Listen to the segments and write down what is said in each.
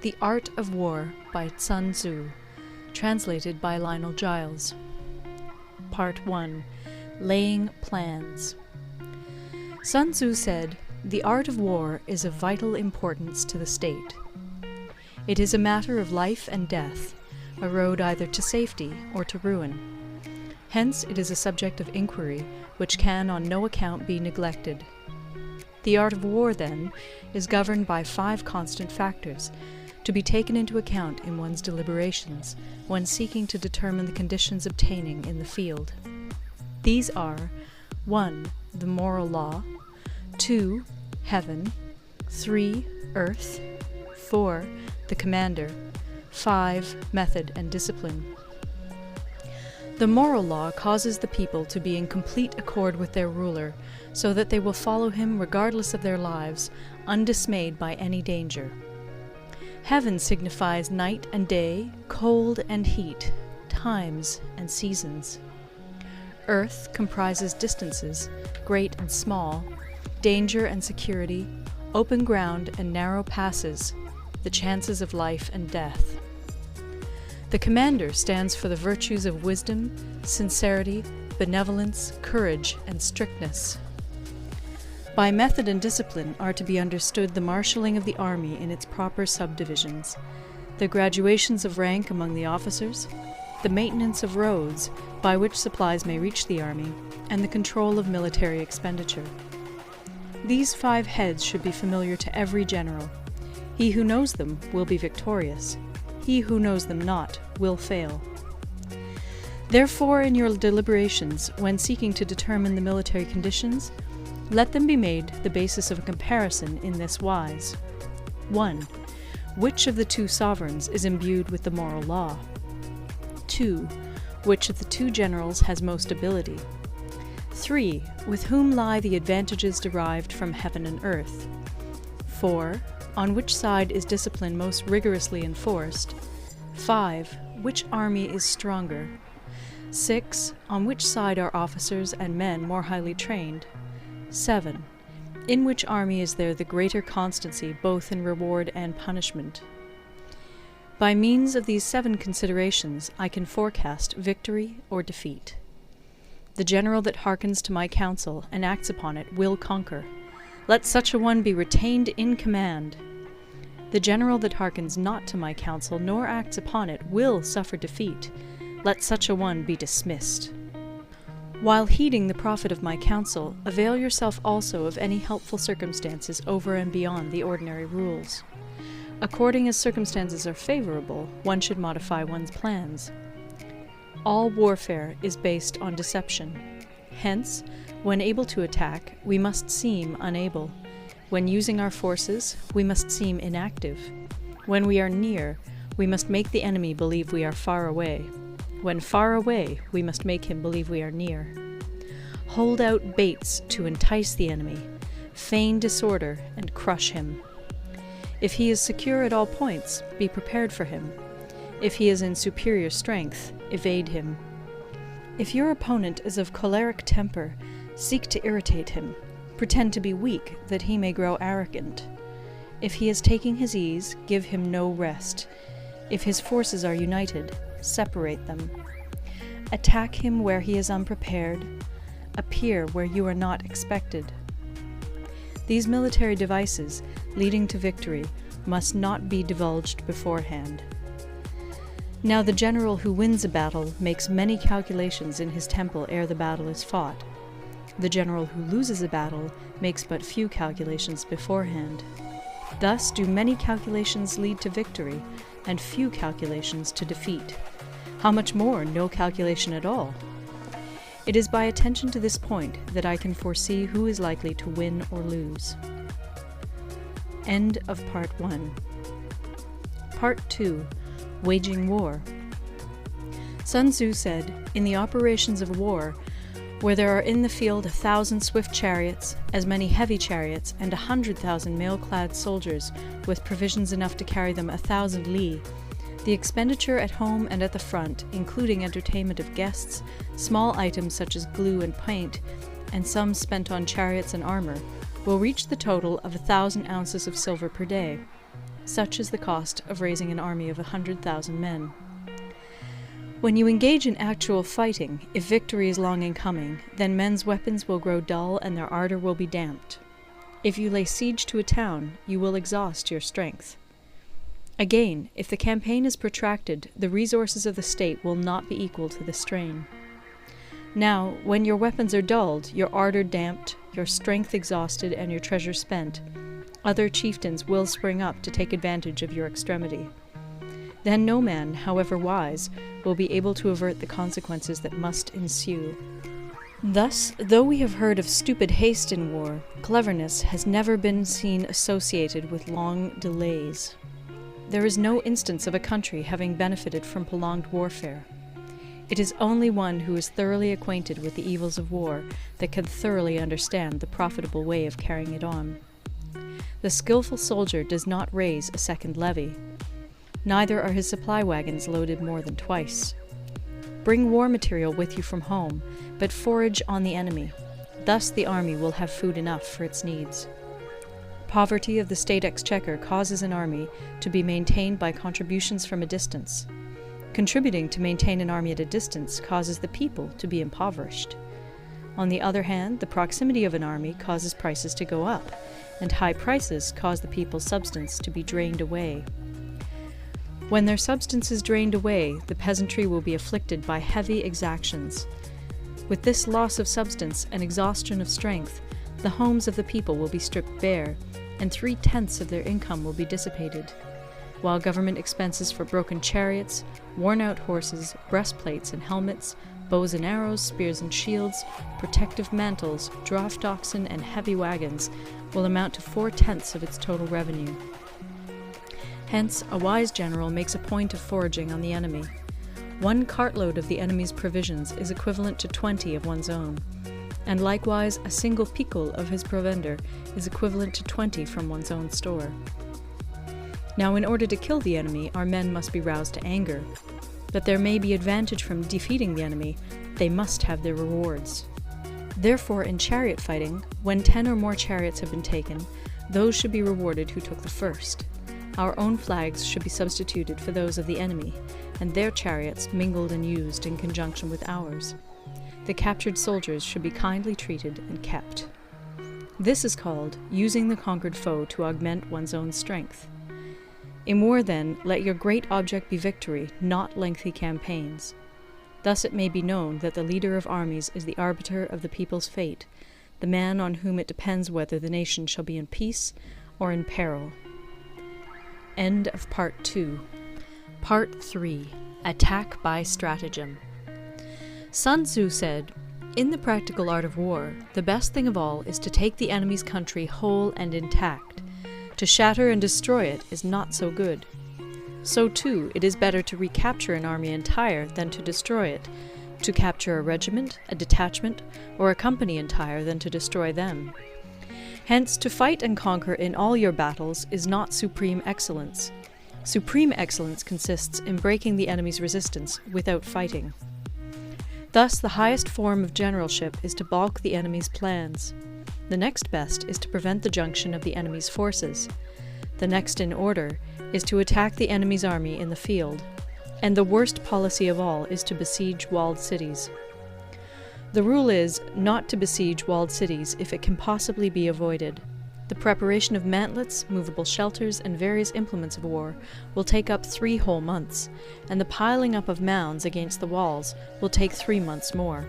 The Art of War by Sun Tzu, translated by Lionel Giles. Part 1. Laying Plans. Sun Tzu said, "The art of war is of vital importance to the state. It is a matter of life and death, a road either to safety or to ruin. Hence it is a subject of inquiry which can on no account be neglected. The art of war, then, is governed by 5 constant factors, to be taken into account in one's deliberations when seeking to determine the conditions obtaining in the field. These are 1. The moral law, 2. Heaven, 3. Earth, 4. The commander, 5. Method and discipline. The moral law causes the people to be in complete accord with their ruler, so that they will follow him regardless of their lives, undismayed by any danger. Heaven signifies night and day, cold and heat, times and seasons. Earth comprises distances, great and small, danger and security, open ground and narrow passes, the chances of life and death. The commander stands for the virtues of wisdom, sincerity, benevolence, courage, and strictness. By method and discipline are to be understood the marshalling of the army in its proper subdivisions, the graduations of rank among the officers, the maintenance of roads by which supplies may reach the army, and the control of military expenditure. These 5 heads should be familiar to every general. He who knows them will be victorious. He who knows them not will fail. Therefore, in your deliberations, when seeking to determine the military conditions, let them be made the basis of a comparison in this wise. 1. Which of the 2 sovereigns is imbued with the moral law? 2. Which of the 2 generals has most ability? 3. With whom lie the advantages derived from heaven and earth? 4. On which side is discipline most rigorously enforced? 5. Which army is stronger? 6. On which side are officers and men more highly trained? 7. In which army is there the greater constancy both in reward and punishment? By means of these 7 considerations I can forecast victory or defeat. The general that hearkens to my counsel and acts upon it will conquer. Let such a one be retained in command. The general that hearkens not to my counsel nor acts upon it will suffer defeat. Let such a one be dismissed. While heeding the profit of my counsel, avail yourself also of any helpful circumstances over and beyond the ordinary rules. According as circumstances are favorable, one should modify one's plans. All warfare is based on deception. Hence, when able to attack, we must seem unable. When using our forces, we must seem inactive. When we are near, we must make the enemy believe we are far away. When far away, we must make him believe we are near. Hold out baits to entice the enemy, feign disorder, and crush him. If he is secure at all points, be prepared for him. If he is in superior strength, evade him. If your opponent is of choleric temper, seek to irritate him. Pretend to be weak, that he may grow arrogant. If he is taking his ease, give him no rest. If his forces are united, separate them. Attack him where he is unprepared. Appear where you are not expected. These military devices, leading to victory, must not be divulged beforehand. Now the general who wins a battle makes many calculations in his temple ere the battle is fought. The general who loses a battle makes but few calculations beforehand. Thus do many calculations lead to victory, and few calculations to defeat. How much more no calculation at all? It is by attention to this point that I can foresee who is likely to win or lose. End of Part 1. Part 2. Waging War. Sun Tzu said, "In the operations of war, where there are in the field 1,000 swift chariots, as many heavy chariots, and 100,000 mail-clad soldiers, with provisions enough to carry them 1,000 li, the expenditure at home and at the front, including entertainment of guests, small items such as glue and paint, and sums spent on chariots and armor, will reach the total of 1,000 ounces of silver per day. Such is the cost of raising an army of 100,000 men. When you engage in actual fighting, if victory is long in coming, then men's weapons will grow dull and their ardor will be damped. If you lay siege to a town, you will exhaust your strength. Again, if the campaign is protracted, the resources of the state will not be equal to the strain. Now, when your weapons are dulled, your ardor damped, your strength exhausted, and your treasure spent, other chieftains will spring up to take advantage of your extremity. Then no man, however wise, will be able to avert the consequences that must ensue. Thus, though we have heard of stupid haste in war, cleverness has never been seen associated with long delays. There is no instance of a country having benefited from prolonged warfare. It is only one who is thoroughly acquainted with the evils of war that can thoroughly understand the profitable way of carrying it on. The skillful soldier does not raise a second levy. Neither are his supply wagons loaded more than twice. Bring war material with you from home, but forage on the enemy. Thus the army will have food enough for its needs. Poverty of the state exchequer causes an army to be maintained by contributions from a distance. Contributing to maintain an army at a distance causes the people to be impoverished. On the other hand, the proximity of an army causes prices to go up, and high prices cause the people's substance to be drained away. When their substance is drained away, the peasantry will be afflicted by heavy exactions. With this loss of substance and exhaustion of strength, the homes of the people will be stripped bare, and 3/10 of their income will be dissipated, while government expenses for broken chariots, worn-out horses, breastplates and helmets, bows and arrows, spears and shields, protective mantles, draft oxen, and heavy wagons will amount to 4/10 of its total revenue. Hence, a wise general makes a point of foraging on the enemy. 1 cartload of the enemy's provisions is equivalent to 20 of one's own, and likewise a single picul of his provender is equivalent to 20 from one's own store. Now, in order to kill the enemy, our men must be roused to anger. That there may be advantage from defeating the enemy, they must have their rewards. Therefore, in chariot fighting, when 10 or more chariots have been taken, those should be rewarded who took the first. Our own flags should be substituted for those of the enemy, and their chariots mingled and used in conjunction with ours. The captured soldiers should be kindly treated and kept. This is called using the conquered foe to augment one's own strength. In war, then, let your great object be victory, not lengthy campaigns. Thus it may be known that the leader of armies is the arbiter of the people's fate, the man on whom it depends whether the nation shall be in peace or in peril. End of Part 2. Part 3. Attack by Stratagem. Sun Tzu said, "In the practical art of war, the best thing of all is to take the enemy's country whole and intact. To shatter and destroy it is not so good. So too, it is better to recapture an army entire than to destroy it, to capture a regiment, a detachment, or a company entire than to destroy them. Hence, to fight and conquer in all your battles is not supreme excellence. Supreme excellence consists in breaking the enemy's resistance without fighting. Thus, the highest form of generalship is to balk the enemy's plans. The next best is to prevent the junction of the enemy's forces. The next in order is to attack the enemy's army in the field. And the worst policy of all is to besiege walled cities. The rule is not to besiege walled cities if it can possibly be avoided. The preparation of mantlets, movable shelters, and various implements of war will take up 3 whole months, and the piling up of mounds against the walls will take 3 months more.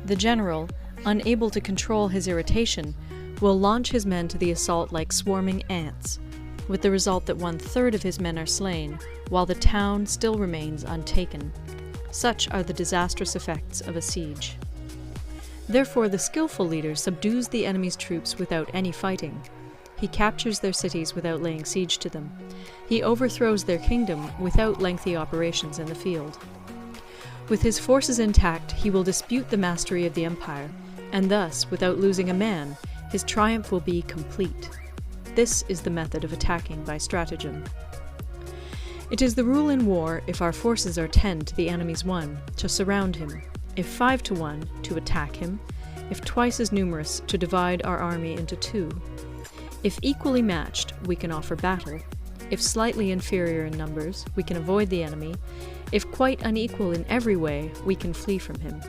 The general, unable to control his irritation, will launch his men to the assault like swarming ants, with the result that 1/3 of his men are slain, while the town still remains untaken. Such are the disastrous effects of a siege. Therefore the skillful leader subdues the enemy's troops without any fighting. He captures their cities without laying siege to them. He overthrows their kingdom without lengthy operations in the field. With his forces intact, he will dispute the mastery of the empire, and thus, without losing a man, his triumph will be complete. This is the method of attacking by stratagem. It is the rule in war, if our forces are 10 to the enemy's 1, to surround him, if 5 to 1, to attack him, if twice as numerous, to divide our army into 2. If equally matched, we can offer battle, If slightly inferior in numbers, we can avoid the enemy. If quite unequal in every way, we can flee from him.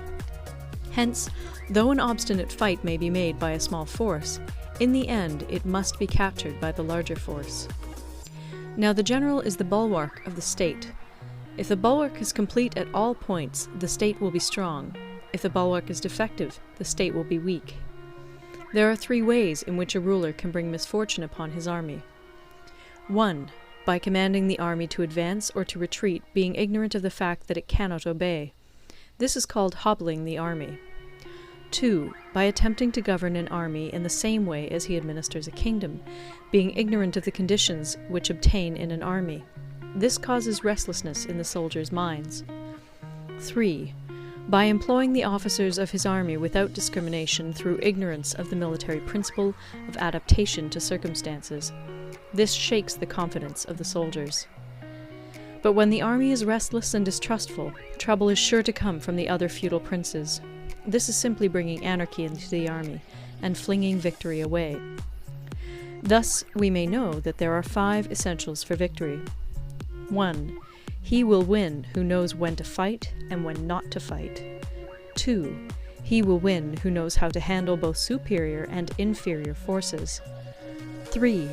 Hence, though an obstinate fight may be made by a small force, in the end it must be captured by the larger force. Now the general is the bulwark of the state. If the bulwark is complete at all points, the state will be strong. If the bulwark is defective, the state will be weak. There are 3 ways in which a ruler can bring misfortune upon his army. 1. By commanding the army to advance or to retreat, being ignorant of the fact that it cannot obey. This is called hobbling the army. 2. By attempting to govern an army in the same way as he administers a kingdom, being ignorant of the conditions which obtain in an army. This causes restlessness in the soldiers' minds. 3. By employing the officers of his army without discrimination through ignorance of the military principle of adaptation to circumstances. This shakes the confidence of the soldiers. But when the army is restless and distrustful, trouble is sure to come from the other feudal princes. This is simply bringing anarchy into the army and flinging victory away. Thus, we may know that there are 5 essentials for victory. 1. He will win who knows when to fight and when not to fight. 2. He will win who knows how to handle both superior and inferior forces. 3.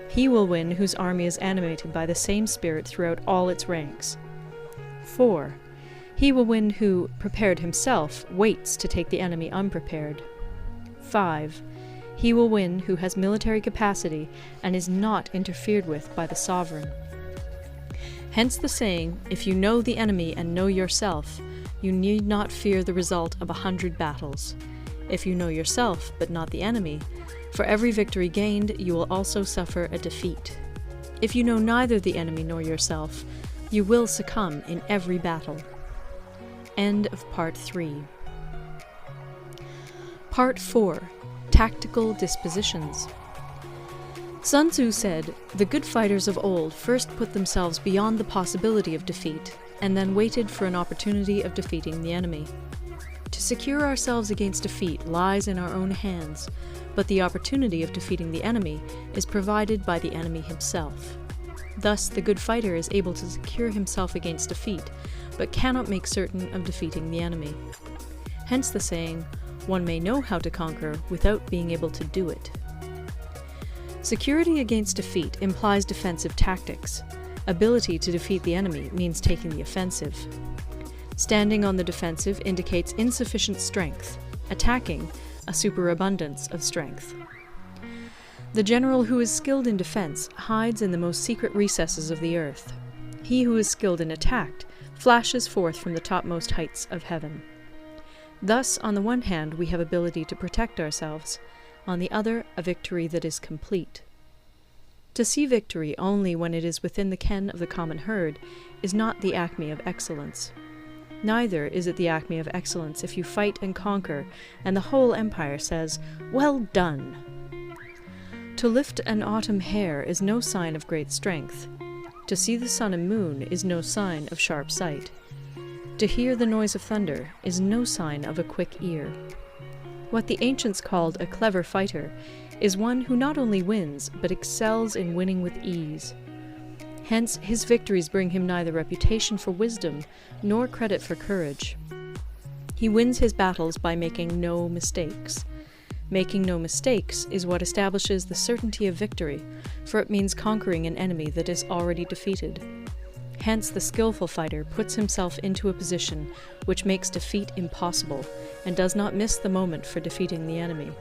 He will win whose army is animated by the same spirit throughout all its ranks. 4. He will win who, prepared himself, waits to take the enemy unprepared. 5. He will win who has military capacity and is not interfered with by the sovereign. Hence the saying, if you know the enemy and know yourself, you need not fear the result of 100 battles. If you know yourself, but not the enemy, for every victory gained, you will also suffer a defeat. If you know neither the enemy nor yourself, you will succumb in every battle. End of Part 3. Part 4. Tactical Dispositions. Sun Tzu said, "The good fighters of old first put themselves beyond the possibility of defeat, and then waited for an opportunity of defeating the enemy. To secure ourselves against defeat lies in our own hands, but the opportunity of defeating the enemy is provided by the enemy himself. Thus, the good fighter is able to secure himself against defeat, but cannot make certain of defeating the enemy. Hence the saying, one may know how to conquer without being able to do it." Security against defeat implies defensive tactics. Ability to defeat the enemy means taking the offensive. Standing on the defensive indicates insufficient strength. Attacking, a superabundance of strength. The general who is skilled in defense hides in the most secret recesses of the earth. He who is skilled in attack flashes forth from the topmost heights of heaven. Thus, on the one hand, we have ability to protect ourselves, on the other, a victory that is complete. To see victory only when it is within the ken of the common herd is not the acme of excellence. Neither is it the acme of excellence if you fight and conquer, and the whole empire says, "Well done!" To lift an autumn hair is no sign of great strength. To see the sun and moon is no sign of sharp sight. To hear the noise of thunder is no sign of a quick ear. What the ancients called a clever fighter is one who not only wins, but excels in winning with ease. Hence, his victories bring him neither reputation for wisdom nor credit for courage. He wins his battles by making no mistakes. Making no mistakes is what establishes the certainty of victory, for it means conquering an enemy that is already defeated. Hence, the skillful fighter puts himself into a position which makes defeat impossible, and does not miss the moment for defeating the enemy.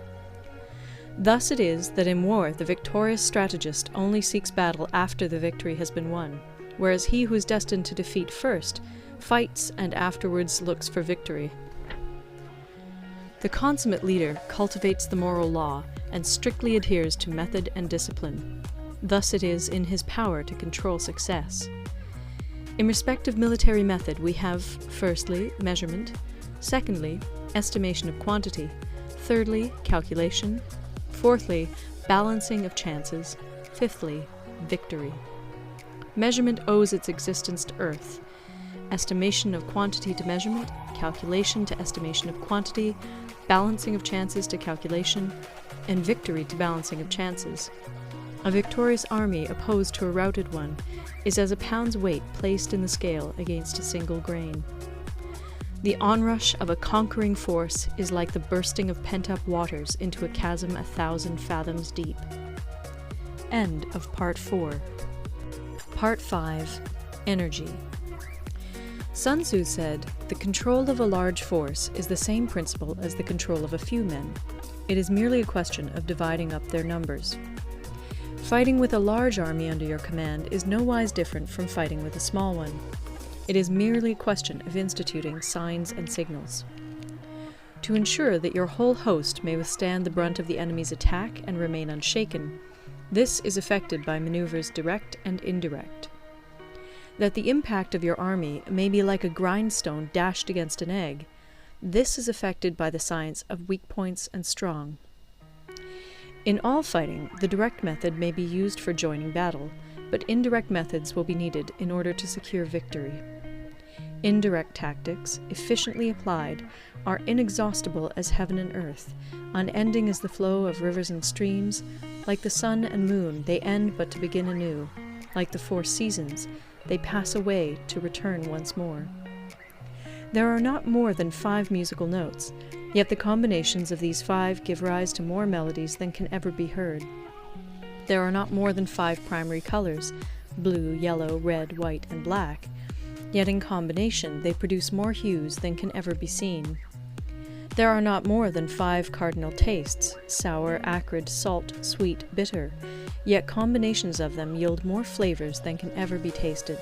Thus it is that in war the victorious strategist only seeks battle after the victory has been won, whereas he who is destined to defeat first fights and afterwards looks for victory. The consummate leader cultivates the moral law and strictly adheres to method and discipline. Thus it is in his power to control success. In respect of military method, we have, firstly, measurement, secondly, estimation of quantity, thirdly, calculation, fourthly, balancing of chances, fifthly, victory. Measurement owes its existence to earth, estimation of quantity to measurement, calculation to estimation of quantity, balancing of chances to calculation, and victory to balancing of chances. A victorious army opposed to a routed one is as a pound's weight placed in the scale against a single grain. The onrush of a conquering force is like the bursting of pent-up waters into a chasm 1,000 fathoms deep. End of Part 4. Part 5. Energy. Sun Tzu said, "The control of a large force is the same principle as the control of a few men. It is merely a question of dividing up their numbers." Fighting with a large army under your command is nowise different from fighting with a small one. It is merely a question of instituting signs and signals. To ensure that your whole host may withstand the brunt of the enemy's attack and remain unshaken, this is effected by maneuvers direct and indirect. That the impact of your army may be like a grindstone dashed against an egg, this is effected by the science of weak points and strong. In all fighting, the direct method may be used for joining battle, but indirect methods will be needed in order to secure victory. Indirect tactics, efficiently applied, are inexhaustible as heaven and earth, unending as the flow of rivers and streams. Like the sun and moon, they end but to begin anew. Like the 4 seasons, they pass away to return once more. There are not more than 5 musical notes, yet the combinations of these 5 give rise to more melodies than can ever be heard. There are not more than 5 primary colors, blue, yellow, red, white, and black, yet in combination they produce more hues than can ever be seen. There are not more than 5 cardinal tastes, sour, acrid, salt, sweet, bitter, yet combinations of them yield more flavors than can ever be tasted.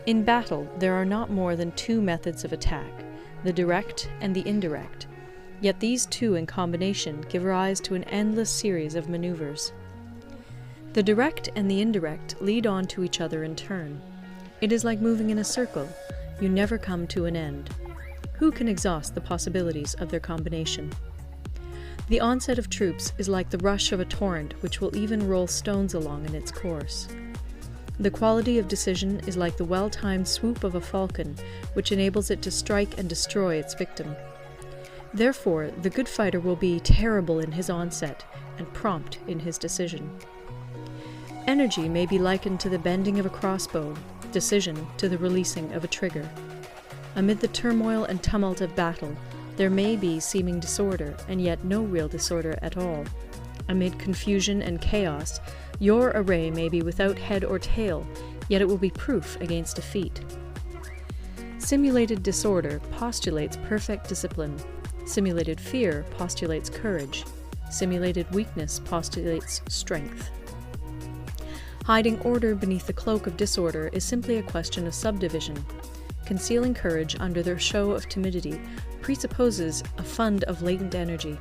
In battle, there are not more than 2 methods of attack, the direct and the indirect, yet these 2 in combination give rise to an endless series of maneuvers. The direct and the indirect lead on to each other in turn. It is like moving in a circle. You never come to an end. Who can exhaust the possibilities of their combination? The onset of troops is like the rush of a torrent which will even roll stones along in its course. The quality of decision is like the well-timed swoop of a falcon, which enables it to strike and destroy its victim. Therefore, the good fighter will be terrible in his onset and prompt in his decision. Energy may be likened to the bending of a crossbow, decision to the releasing of a trigger. Amid the turmoil and tumult of battle, there may be seeming disorder, and yet no real disorder at all. Amid confusion and chaos, your array may be without head or tail, yet it will be proof against defeat. Simulated disorder postulates perfect discipline. Simulated fear postulates courage. Simulated weakness postulates strength. Hiding order beneath the cloak of disorder is simply a question of subdivision. Concealing courage under their show of timidity presupposes a fund of latent energy.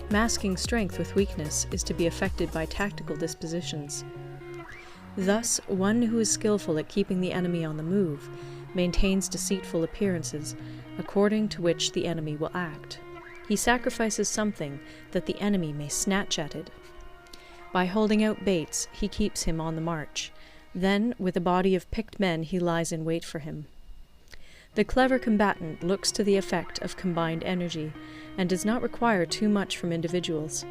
Masking strength with weakness is to be effected by tactical dispositions. Thus, one who is skillful at keeping the enemy on the move maintains deceitful appearances, according to which the enemy will act. He sacrifices something that the enemy may snatch at it. By holding out baits, he keeps him on the march. Then, with a body of picked men, he lies in wait for him. The clever combatant looks to the effect of combined energy, and does not require too much from individuals.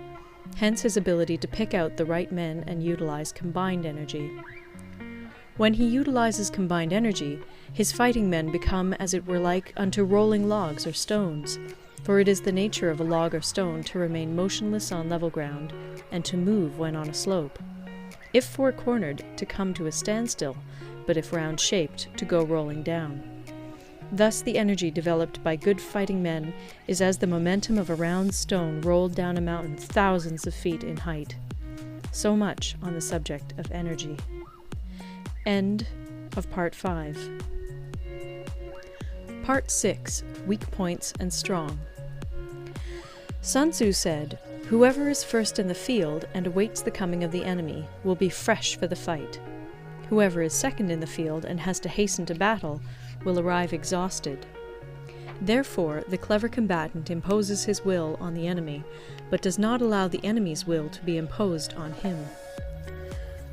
Hence his ability to pick out the right men and utilize combined energy. When he utilizes combined energy, his fighting men become as it were like unto rolling logs or stones, for it is the nature of a log or stone to remain motionless on level ground, and to move when on a slope. If four-cornered, to come to a standstill, but if round-shaped, to go rolling down. Thus the energy developed by good fighting men is as the momentum of a round stone rolled down a mountain thousands of feet in height. So much on the subject of energy. End of Part 5. Part 6. Weak Points and Strong. Sun Tzu said, "Whoever is first in the field and awaits the coming of the enemy will be fresh for the fight. Whoever is second in the field and has to hasten to battle will arrive exhausted." Therefore, the clever combatant imposes his will on the enemy, but does not allow the enemy's will to be imposed on him.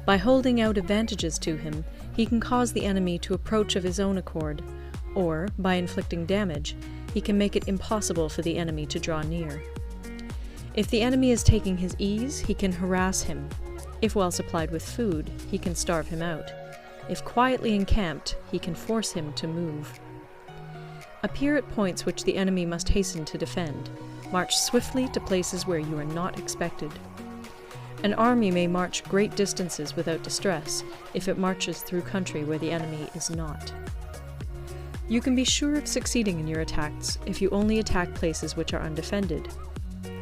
By holding out advantages to him, he can cause the enemy to approach of his own accord, or, by inflicting damage, he can make it impossible for the enemy to draw near. If the enemy is taking his ease, he can harass him. If well supplied with food, he can starve him out. If quietly encamped, he can force him to move. Appear at points which the enemy must hasten to defend. March swiftly to places where you are not expected. An army may march great distances without distress if it marches through country where the enemy is not. You can be sure of succeeding in your attacks if you only attack places which are undefended.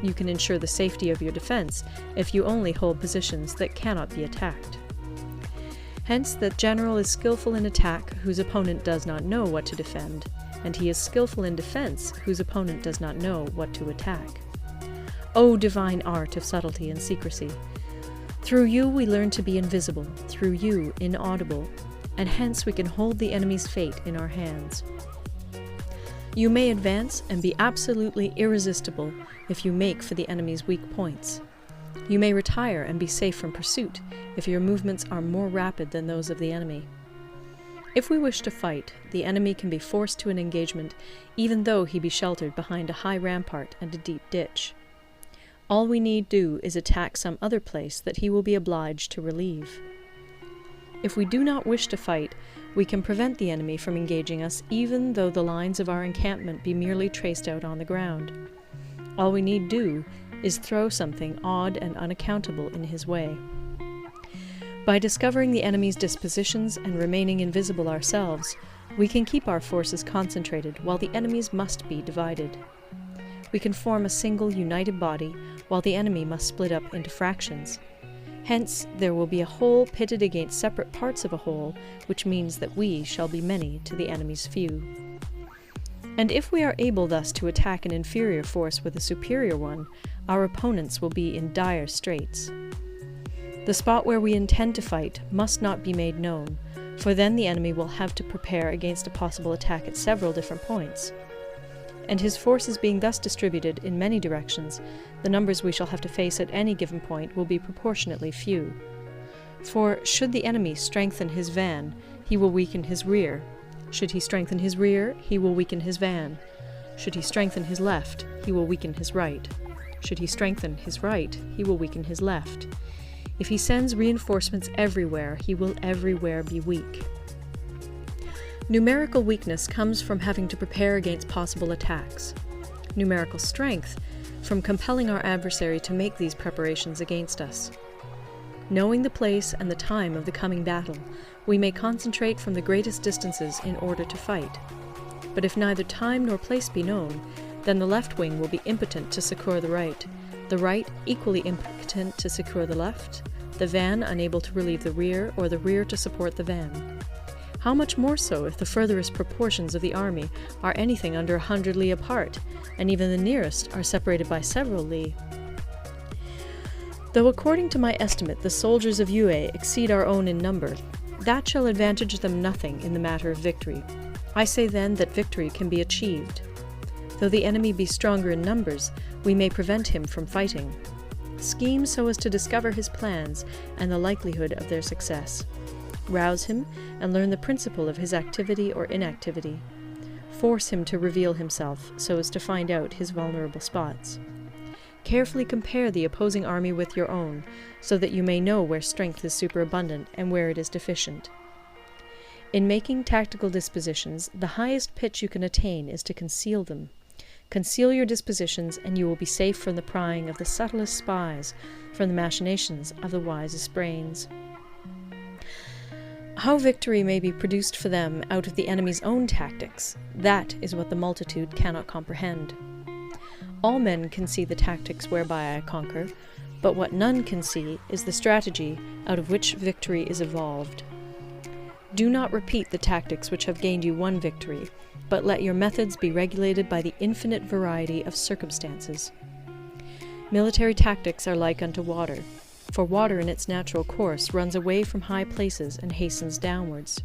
You can ensure the safety of your defense if you only hold positions that cannot be attacked. Hence, that general is skillful in attack whose opponent does not know what to defend, and he is skillful in defense whose opponent does not know what to attack. O divine art of subtlety and secrecy! Through you we learn to be invisible, through you inaudible, and hence we can hold the enemy's fate in our hands. You may advance and be absolutely irresistible if you make for the enemy's weak points. You may retire and be safe from pursuit if your movements are more rapid than those of the enemy. If we wish to fight, the enemy can be forced to an engagement even though he be sheltered behind a high rampart and a deep ditch. All we need do is attack some other place that he will be obliged to relieve. If we do not wish to fight, we can prevent the enemy from engaging us even though the lines of our encampment be merely traced out on the ground. All we need do is throw something odd and unaccountable in his way. By discovering the enemy's dispositions and remaining invisible ourselves, we can keep our forces concentrated while the enemy's must be divided. We can form a single united body while the enemy must split up into fractions. Hence, there will be a whole pitted against separate parts of a whole, which means that we shall be many to the enemy's few. And if we are able thus to attack an inferior force with a superior one, our opponents will be in dire straits. The spot where we intend to fight must not be made known, for then the enemy will have to prepare against a possible attack at several different points. And his forces being thus distributed in many directions, the numbers we shall have to face at any given point will be proportionately few. For should the enemy strengthen his van, he will weaken his rear. Should he strengthen his rear, he will weaken his van. Should he strengthen his left, he will weaken his right. Should he strengthen his right, he will weaken his left. If he sends reinforcements everywhere, he will everywhere be weak. Numerical weakness comes from having to prepare against possible attacks. Numerical strength from compelling our adversary to make these preparations against us. Knowing the place and the time of the coming battle, we may concentrate from the greatest distances in order to fight. But if neither time nor place be known, then the left wing will be impotent to succour the right equally impotent to succour the left, the van unable to relieve the rear, or the rear to support the van. How much more so if the furthest proportions of the army are anything under 100 li apart, and even the nearest are separated by several li. Though according to my estimate the soldiers of Yue exceed our own in number, that shall advantage them nothing in the matter of victory. I say then that victory can be achieved. Though the enemy be stronger in numbers, we may prevent him from fighting. Scheme so as to discover his plans and the likelihood of their success. Rouse him and learn the principle of his activity or inactivity. Force him to reveal himself so as to find out his vulnerable spots. Carefully compare the opposing army with your own, so that you may know where strength is superabundant and where it is deficient. In making tactical dispositions, the highest pitch you can attain is to conceal them. Conceal your dispositions, and you will be safe from the prying of the subtlest spies, from the machinations of the wisest brains. How victory may be produced for them out of the enemy's own tactics, that is what the multitude cannot comprehend. All men can see the tactics whereby I conquer, but what none can see is the strategy out of which victory is evolved. Do not repeat the tactics which have gained you one victory, but let your methods be regulated by the infinite variety of circumstances. Military tactics are like unto water, for water in its natural course runs away from high places and hastens downwards.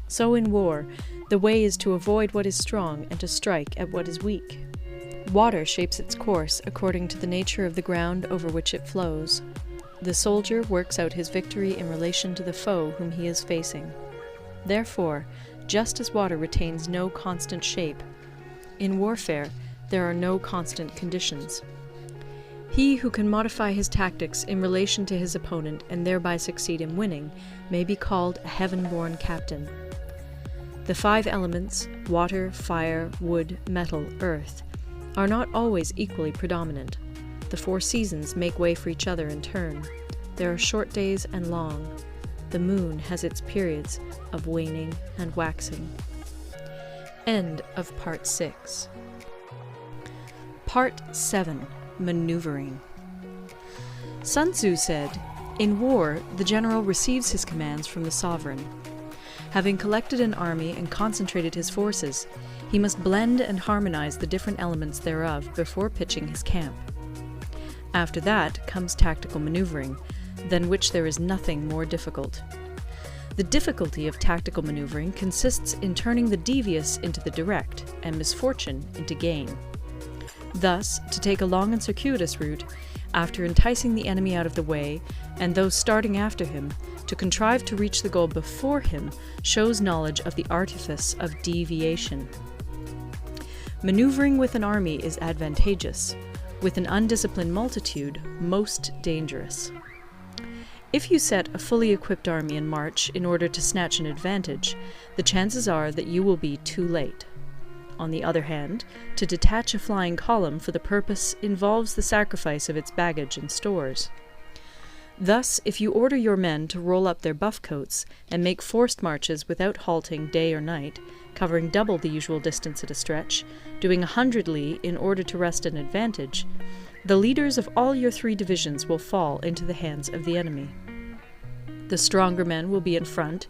So in war, the way is to avoid what is strong and to strike at what is weak. Water shapes its course according to the nature of the ground over which it flows. The soldier works out his victory in relation to the foe whom he is facing. Therefore, just as water retains no constant shape, in warfare there are no constant conditions. He who can modify his tactics in relation to his opponent and thereby succeed in winning may be called a heaven-born captain. The 5 elements, water, fire, wood, metal, earth, are not always equally predominant. The 4 seasons make way for each other in turn. There are short days and long. The moon has its periods of waning and waxing. End of Part 6. Part 7. Maneuvering. Sun Tzu said, "In war, the general receives his commands from the sovereign. Having collected an army and concentrated his forces, he must blend and harmonize the different elements thereof before pitching his camp. After that comes tactical maneuvering, than which there is nothing more difficult. The difficulty of tactical maneuvering consists in turning the devious into the direct, and misfortune into gain. Thus, to take a long and circuitous route, after enticing the enemy out of the way, and those starting after him, to contrive to reach the goal before him, shows knowledge of the artifice of deviation. Maneuvering with an army is advantageous, with an undisciplined multitude, most dangerous. If you set a fully equipped army in march in order to snatch an advantage, the chances are that you will be too late. On the other hand, to detach a flying column for the purpose involves the sacrifice of its baggage and stores. Thus, if you order your men to roll up their buff coats and make forced marches without halting day or night, covering double the usual distance at a stretch, doing 100 li in order to wrest an advantage, the leaders of all your 3 divisions will fall into the hands of the enemy. The stronger men will be in front,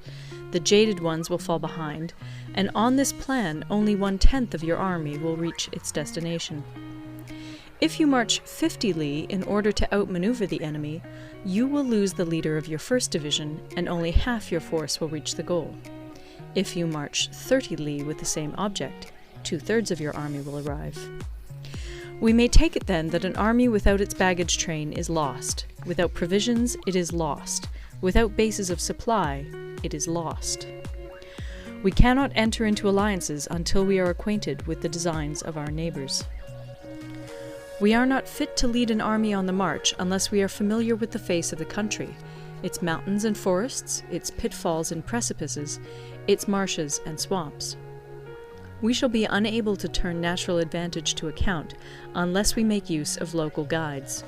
the jaded ones will fall behind, and on this plan only 1/10 of your army will reach its destination. If you march 50 li in order to outmaneuver the enemy, you will lose the leader of your first division, and only half your force will reach the goal. If you march 30 li with the same object, 2/3 of your army will arrive. We may take it then that an army without its baggage train is lost. Without provisions, it is lost. Without bases of supply, it is lost. We cannot enter into alliances until we are acquainted with the designs of our neighbors. We are not fit to lead an army on the march unless we are familiar with the face of the country, its mountains and forests, its pitfalls and precipices, its marshes and swamps. We shall be unable to turn natural advantage to account unless we make use of local guides.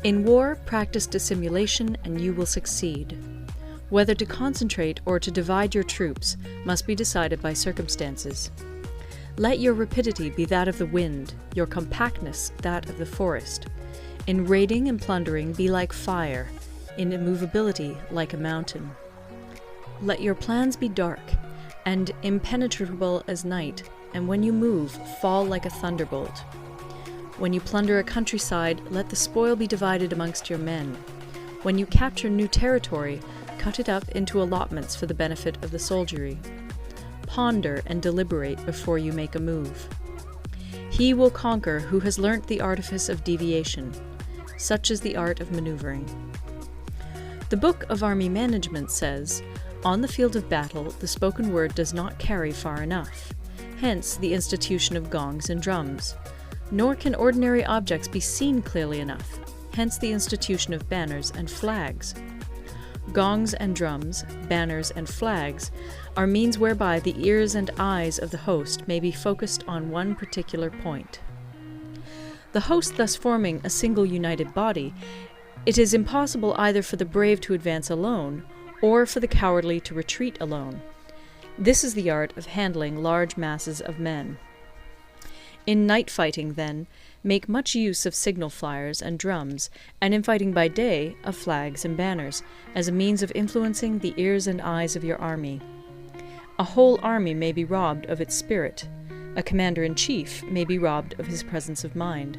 In war, practice dissimulation and you will succeed. Whether to concentrate or to divide your troops must be decided by circumstances. Let your rapidity be that of the wind, your compactness that of the forest. In raiding and plundering be like fire, in immovability like a mountain. Let your plans be dark, and impenetrable as night, and when you move, fall like a thunderbolt. When you plunder a countryside, let the spoil be divided amongst your men. When you capture new territory, cut it up into allotments for the benefit of the soldiery. Ponder and deliberate before you make a move. He will conquer who has learnt the artifice of deviation. Such is the art of maneuvering. The Book of Army Management says, "On the field of battle, the spoken word does not carry far enough. Hence the institution of gongs and drums. Nor can ordinary objects be seen clearly enough. Hence the institution of banners and flags. Gongs and drums, banners and flags are means whereby the ears and eyes of the host may be focused on one particular point. The host thus forming a single united body, it is impossible either for the brave to advance alone, or for the cowardly to retreat alone. This is the art of handling large masses of men. In night fighting, then, make much use of signal flyers and drums, and in fighting by day, of flags and banners, as a means of influencing the ears and eyes of your army. A whole army may be robbed of its spirit. A commander-in-chief may be robbed of his presence of mind.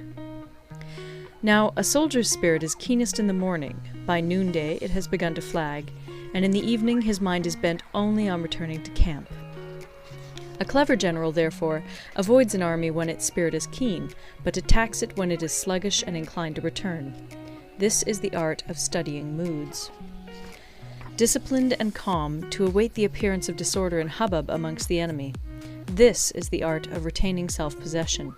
Now, a soldier's spirit is keenest in the morning. By noonday it has begun to flag, and in the evening his mind is bent only on returning to camp. A clever general, therefore, avoids an army when its spirit is keen, but attacks it when it is sluggish and inclined to return. This is the art of studying moods. Disciplined and calm, to await the appearance of disorder and hubbub amongst the enemy. This is the art of retaining self-possession.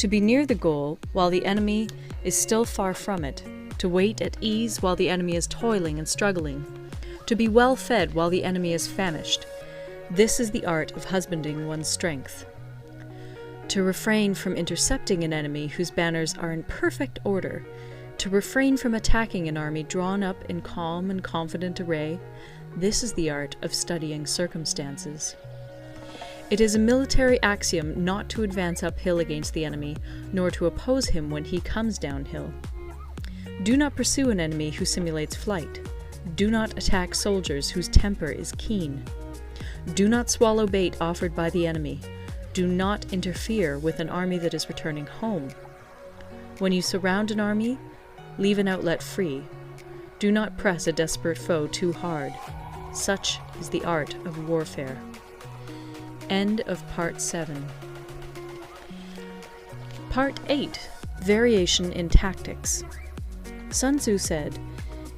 To be near the goal while the enemy is still far from it, to wait at ease while the enemy is toiling and struggling, to be well fed while the enemy is famished. This is the art of husbanding one's strength. To refrain from intercepting an enemy whose banners are in perfect order, to refrain from attacking an army drawn up in calm and confident array, this is the art of studying circumstances. It is a military axiom not to advance uphill against the enemy, nor to oppose him when he comes downhill. Do not pursue an enemy who simulates flight. Do not attack soldiers whose temper is keen. Do not swallow bait offered by the enemy. Do not interfere with an army that is returning home. When you surround an army, leave an outlet free. Do not press a desperate foe too hard. Such is the art of warfare. End of Part 7. Part 8. Variation in Tactics. Sun Tzu said,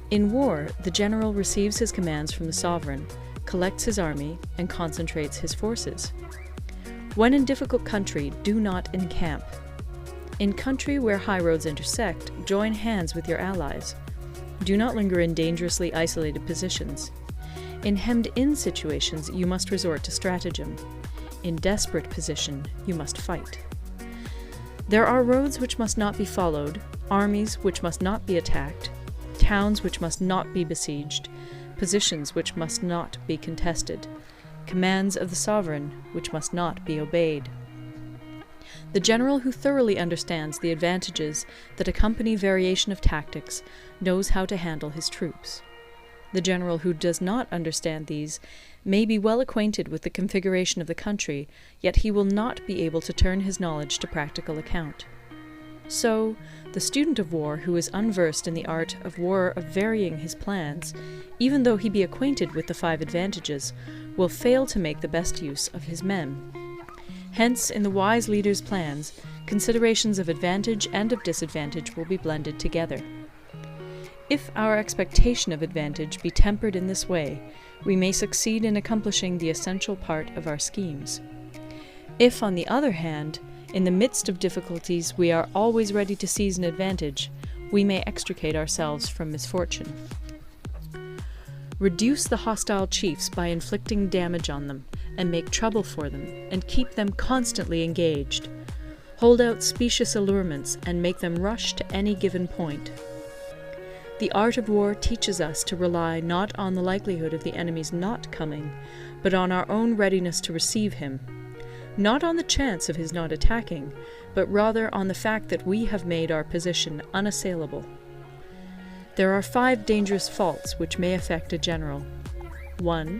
"In war, the general receives his commands from the sovereign, collects his army, and concentrates his forces. When in difficult country, do not encamp. In country where high roads intersect, join hands with your allies. Do not linger in dangerously isolated positions. In hemmed-in situations, you must resort to stratagem. In desperate position, you must fight. There are roads which must not be followed, armies which must not be attacked, towns which must not be besieged, positions which must not be contested, commands of the sovereign which must not be obeyed." The general who thoroughly understands the advantages that accompany variation of tactics knows how to handle his troops. The general who does not understand these may be well acquainted with the configuration of the country, yet he will not be able to turn his knowledge to practical account. So, the student of war who is unversed in the art of war of varying his plans, even though he be acquainted with the 5 advantages, will fail to make the best use of his men. Hence, in the wise leader's plans, considerations of advantage and of disadvantage will be blended together. If our expectation of advantage be tempered in this way, we may succeed in accomplishing the essential part of our schemes. If, on the other hand, in the midst of difficulties we are always ready to seize an advantage, we may extricate ourselves from misfortune. Reduce the hostile chiefs by inflicting damage on them, and make trouble for them, and keep them constantly engaged. Hold out specious allurements, and make them rush to any given point. The art of war teaches us to rely not on the likelihood of the enemy's not coming, but on our own readiness to receive him. Not on the chance of his not attacking, but rather on the fact that we have made our position unassailable. There are 5 dangerous faults which may affect a general. 1.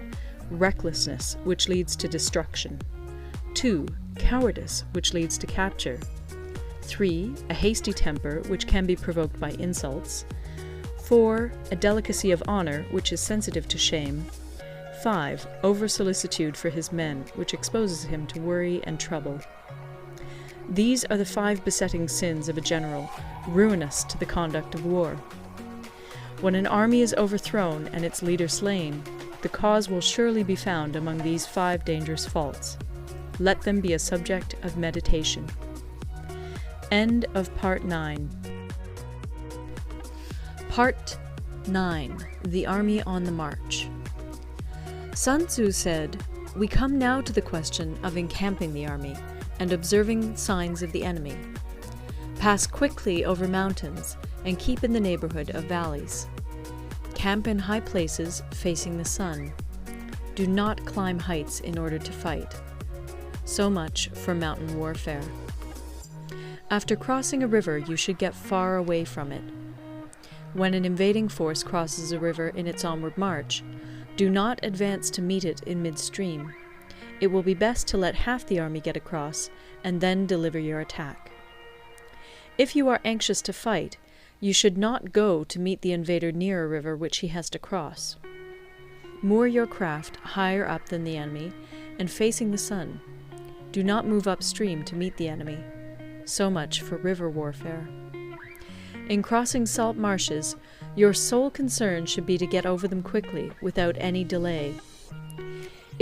Recklessness, which leads to destruction. 2. Cowardice, which leads to capture. 3. A hasty temper, which can be provoked by insults. 4. A delicacy of honor, which is sensitive to shame. 5. Over-solicitude for his men, which exposes him to worry and trouble. These are the 5 besetting sins of a general, ruinous to the conduct of war. When an army is overthrown and its leader slain, the cause will surely be found among these 5 dangerous faults. Let them be a subject of meditation. End of Part 9. Part 9. The Army on the March. Sun Tzu said, "We come now to the question of encamping the army and observing signs of the enemy. Pass quickly over mountains and keep in the neighborhood of valleys. Camp in high places facing the sun. Do not climb heights in order to fight." So much for mountain warfare. After crossing a river, you should get far away from it. When an invading force crosses a river in its onward march, do not advance to meet it in midstream. It will be best to let half the army get across, and then deliver your attack. If you are anxious to fight, you should not go to meet the invader near a river which he has to cross. Moor your craft higher up than the enemy, and facing the sun. Do not move upstream to meet the enemy. So much for river warfare. In crossing salt marshes, your sole concern should be to get over them quickly, without any delay.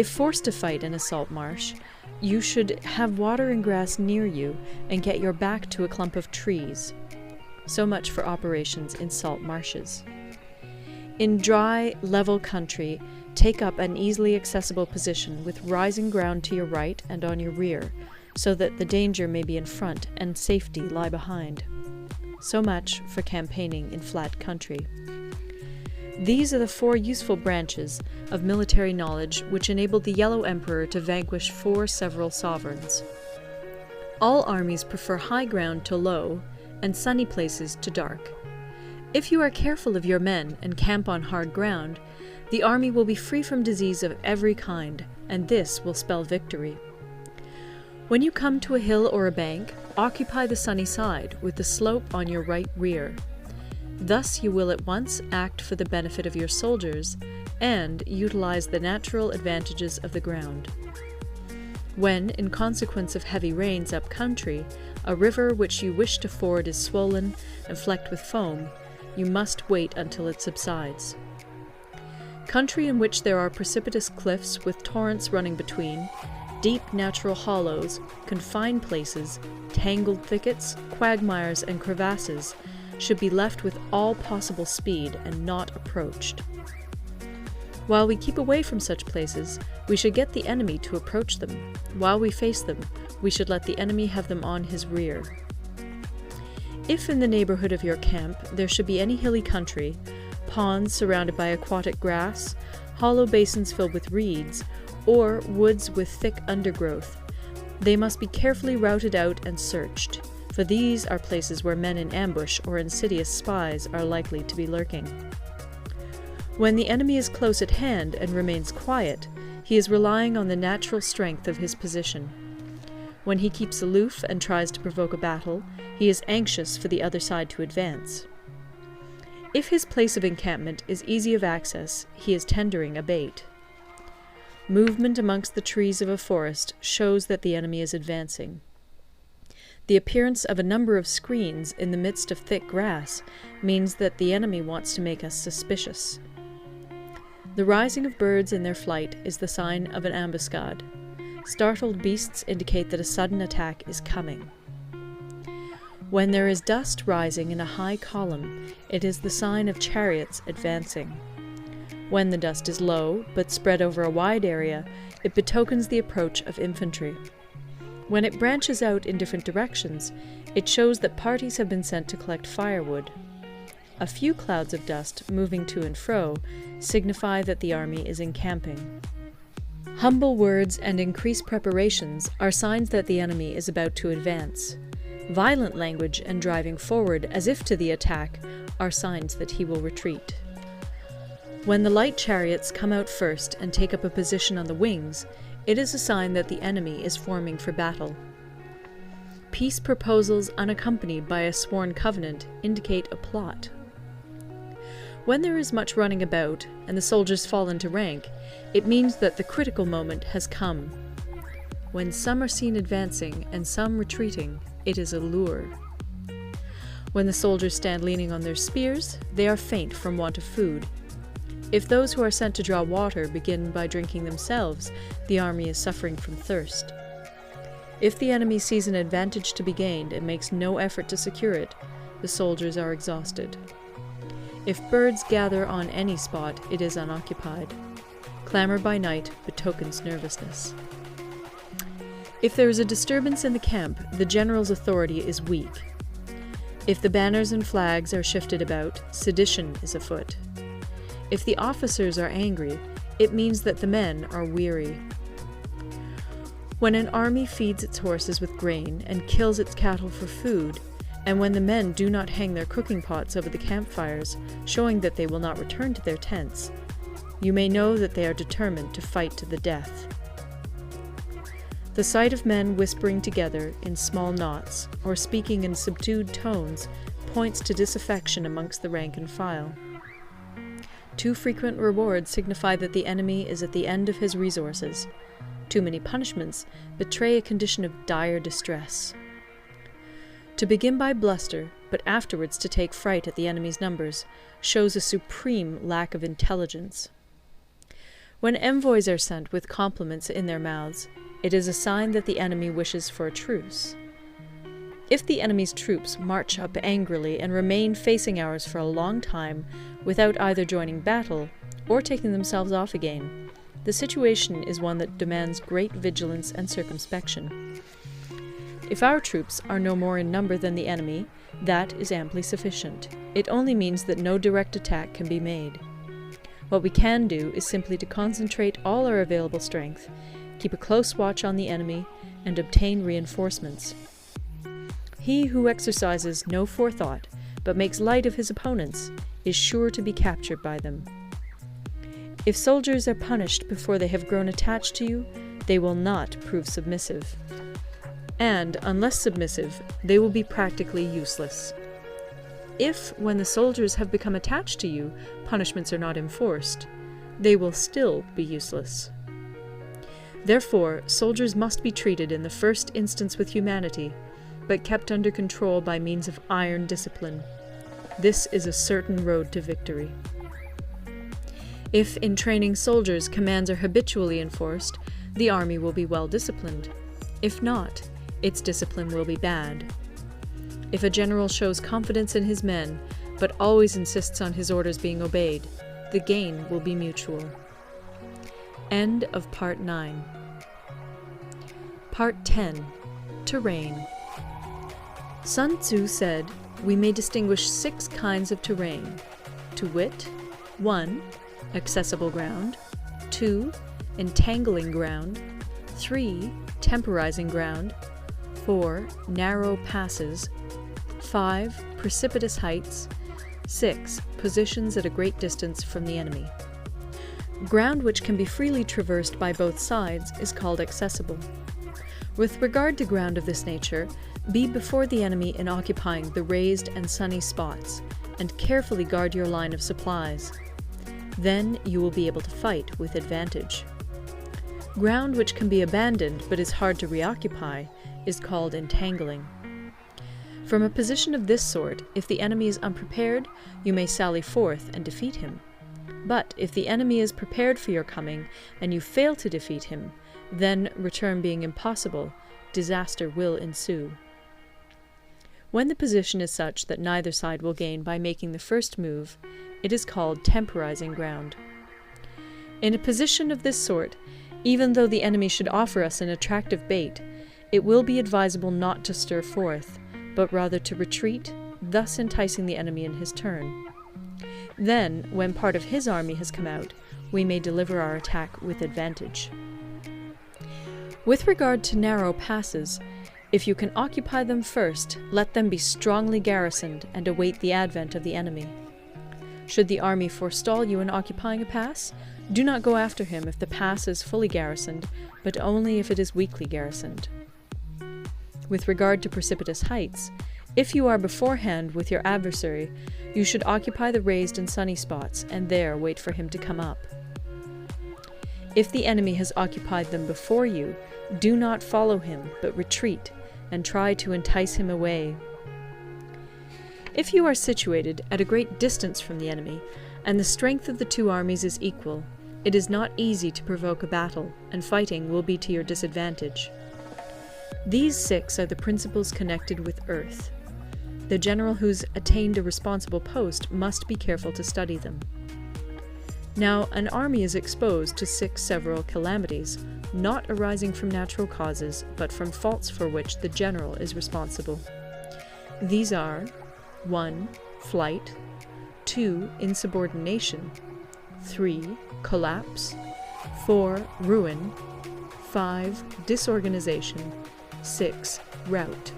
If forced to fight in a salt marsh, you should have water and grass near you and get your back to a clump of trees. So much for operations in salt marshes. In dry, level country, take up an easily accessible position with rising ground to your right and on your rear, so that the danger may be in front and safety lie behind. So much for campaigning in flat country. These are the 4 useful branches of military knowledge which enabled the Yellow Emperor to vanquish 4 several sovereigns. All armies prefer high ground to low, and sunny places to dark. If you are careful of your men and camp on hard ground, the army will be free from disease of every kind, and this will spell victory. When you come to a hill or a bank, occupy the sunny side, with the slope on your right rear. Thus you will at once act for the benefit of your soldiers and utilize the natural advantages of the ground. When, in consequence of heavy rains up country, a river which you wish to ford is swollen and flecked with foam, you must wait until it subsides. Country in which there are precipitous cliffs with torrents running between, deep natural hollows, confined places, tangled thickets, quagmires, and crevasses should be left with all possible speed and not approached. While we keep away from such places, we should get the enemy to approach them. While we face them, we should let the enemy have them on his rear. If in the neighborhood of your camp there should be any hilly country, ponds surrounded by aquatic grass, hollow basins filled with reeds, or woods with thick undergrowth, they must be carefully routed out and searched, for these are places where men in ambush or insidious spies are likely to be lurking. When the enemy is close at hand and remains quiet, he is relying on the natural strength of his position. When he keeps aloof and tries to provoke a battle, he is anxious for the other side to advance. If his place of encampment is easy of access, he is tendering a bait. Movement amongst the trees of a forest shows that the enemy is advancing. The appearance of a number of screens in the midst of thick grass means that the enemy wants to make us suspicious. The rising of birds in their flight is the sign of an ambuscade. Startled beasts indicate that a sudden attack is coming. When there is dust rising in a high column, it is the sign of chariots advancing. When the dust is low, but spread over a wide area, it betokens the approach of infantry. When it branches out in different directions, it shows that parties have been sent to collect firewood. A few clouds of dust moving to and fro signify that the army is encamping. Humble words and increased preparations are signs that the enemy is about to advance. Violent language and driving forward as if to the attack are signs that he will retreat. When the light chariots come out first and take up a position on the wings, it is a sign that the enemy is forming for battle. Peace proposals unaccompanied by a sworn covenant indicate a plot. When there is much running about and the soldiers fall into rank, it means that the critical moment has come. When some are seen advancing and some retreating, it is a lure. When the soldiers stand leaning on their spears, they are faint from want of food. If those who are sent to draw water begin by drinking themselves, the army is suffering from thirst. If the enemy sees an advantage to be gained and makes no effort to secure it, the soldiers are exhausted. If birds gather on any spot, it is unoccupied. Clamor by night betokens nervousness. If there is a disturbance in the camp, the general's authority is weak. If the banners and flags are shifted about, sedition is afoot. If the officers are angry, it means that the men are weary. When an army feeds its horses with grain and kills its cattle for food, and when the men do not hang their cooking pots over the campfires, showing that they will not return to their tents, you may know that they are determined to fight to the death. The sight of men whispering together in small knots, or speaking in subdued tones, points to disaffection amongst the rank and file. Too frequent rewards signify that the enemy is at the end of his resources. Too many punishments betray a condition of dire distress. To begin by bluster, but afterwards to take fright at the enemy's numbers, shows a supreme lack of intelligence. When envoys are sent with compliments in their mouths, it is a sign that the enemy wishes for a truce. If the enemy's troops march up angrily and remain facing ours for a long time without either joining battle or taking themselves off again, the situation is one that demands great vigilance and circumspection. If our troops are no more in number than the enemy, that is amply sufficient. It only means that no direct attack can be made. What we can do is simply to concentrate all our available strength, keep a close watch on the enemy, and obtain reinforcements. He who exercises no forethought, but makes light of his opponents, is sure to be captured by them. If soldiers are punished before they have grown attached to you, they will not prove submissive. And, unless submissive, they will be practically useless. If, when the soldiers have become attached to you, punishments are not enforced, they will still be useless. Therefore, soldiers must be treated in the first instance with humanity, but kept under control by means of iron discipline. This is a certain road to victory. If, in training soldiers, commands are habitually enforced, the army will be well disciplined. If not, its discipline will be bad. If a general shows confidence in his men, but always insists on his orders being obeyed, the gain will be mutual. End of Part 9. Part 10. Terrain. Sun Tzu said, we may distinguish 6 kinds of terrain, to wit, 1. Accessible ground, 2. Entangling ground, 3. Temporizing ground, 4. Narrow passes, 5. Precipitous heights, 6. Positions at a great distance from the enemy. Ground which can be freely traversed by both sides is called accessible. With regard to ground of this nature, be before the enemy in occupying the raised and sunny spots, and carefully guard your line of supplies. Then you will be able to fight with advantage. Ground which can be abandoned but is hard to reoccupy is called entangling. From a position of this sort, if the enemy is unprepared, you may sally forth and defeat him. But if the enemy is prepared for your coming, and you fail to defeat him, then, return being impossible, disaster will ensue. When the position is such that neither side will gain by making the first move, it is called temporizing ground. In a position of this sort, even though the enemy should offer us an attractive bait, it will be advisable not to stir forth, but rather to retreat, thus enticing the enemy in his turn. Then, when part of his army has come out, we may deliver our attack with advantage. With regard to narrow passes, if you can occupy them first, let them be strongly garrisoned and await the advent of the enemy. Should the army forestall you in occupying a pass, do not go after him if the pass is fully garrisoned, but only if it is weakly garrisoned. With regard to precipitous heights, if you are beforehand with your adversary, you should occupy the raised and sunny spots, and there wait for him to come up. If the enemy has occupied them before you, do not follow him, but retreat, and try to entice him away. If you are situated at a great distance from the enemy, and the strength of the two armies is equal, it is not easy to provoke a battle, and fighting will be to your disadvantage. These 6 are the principles connected with earth. The general who's attained a responsible post must be careful to study them. Now, an army is exposed to 6 several calamities, not arising from natural causes, but from faults for which the general is responsible. These are 1. Flight, 2. Insubordination, 3. Collapse, 4. Ruin, 5. Disorganization, 6. Rout.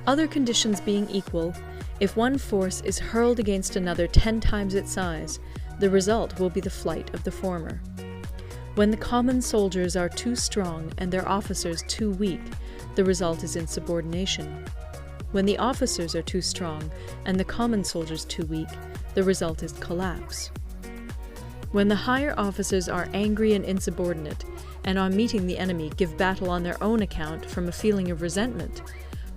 Other conditions being equal, if one force is hurled against another 10 times its size, the result will be the flight of the former. When the common soldiers are too strong and their officers too weak, the result is insubordination. When the officers are too strong and the common soldiers too weak, the result is collapse. When the higher officers are angry and insubordinate, and on meeting the enemy give battle on their own account from a feeling of resentment,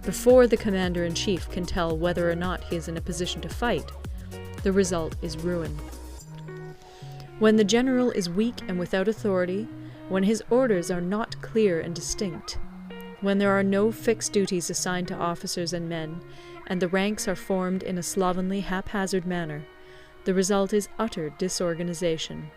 before the commander-in-chief can tell whether or not he is in a position to fight, the result is ruin. When the general is weak and without authority, when his orders are not clear and distinct, when there are no fixed duties assigned to officers and men, and the ranks are formed in a slovenly, haphazard manner, the result is utter disorganization.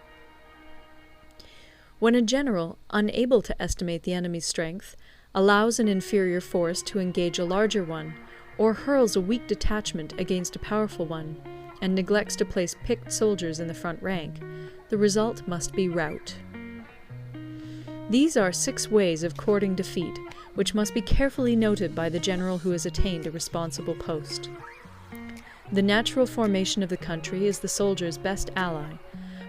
When a general, unable to estimate the enemy's strength, allows an inferior force to engage a larger one, or hurls a weak detachment against a powerful one, and neglects to place picked soldiers in the front rank, the result must be rout. These are 6 ways of courting defeat, which must be carefully noted by the general who has attained a responsible post. The natural formation of the country is the soldier's best ally,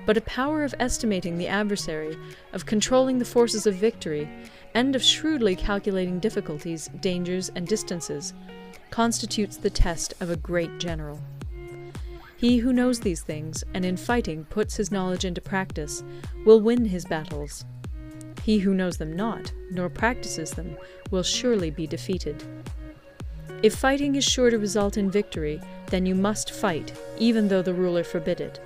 but a power of estimating the adversary, of controlling the forces of victory, and of shrewdly calculating difficulties, dangers, and distances, constitutes the test of a great general. He who knows these things, and in fighting puts his knowledge into practice, will win his battles. He who knows them not, nor practices them, will surely be defeated. If fighting is sure to result in victory, then you must fight, even though the ruler forbid it.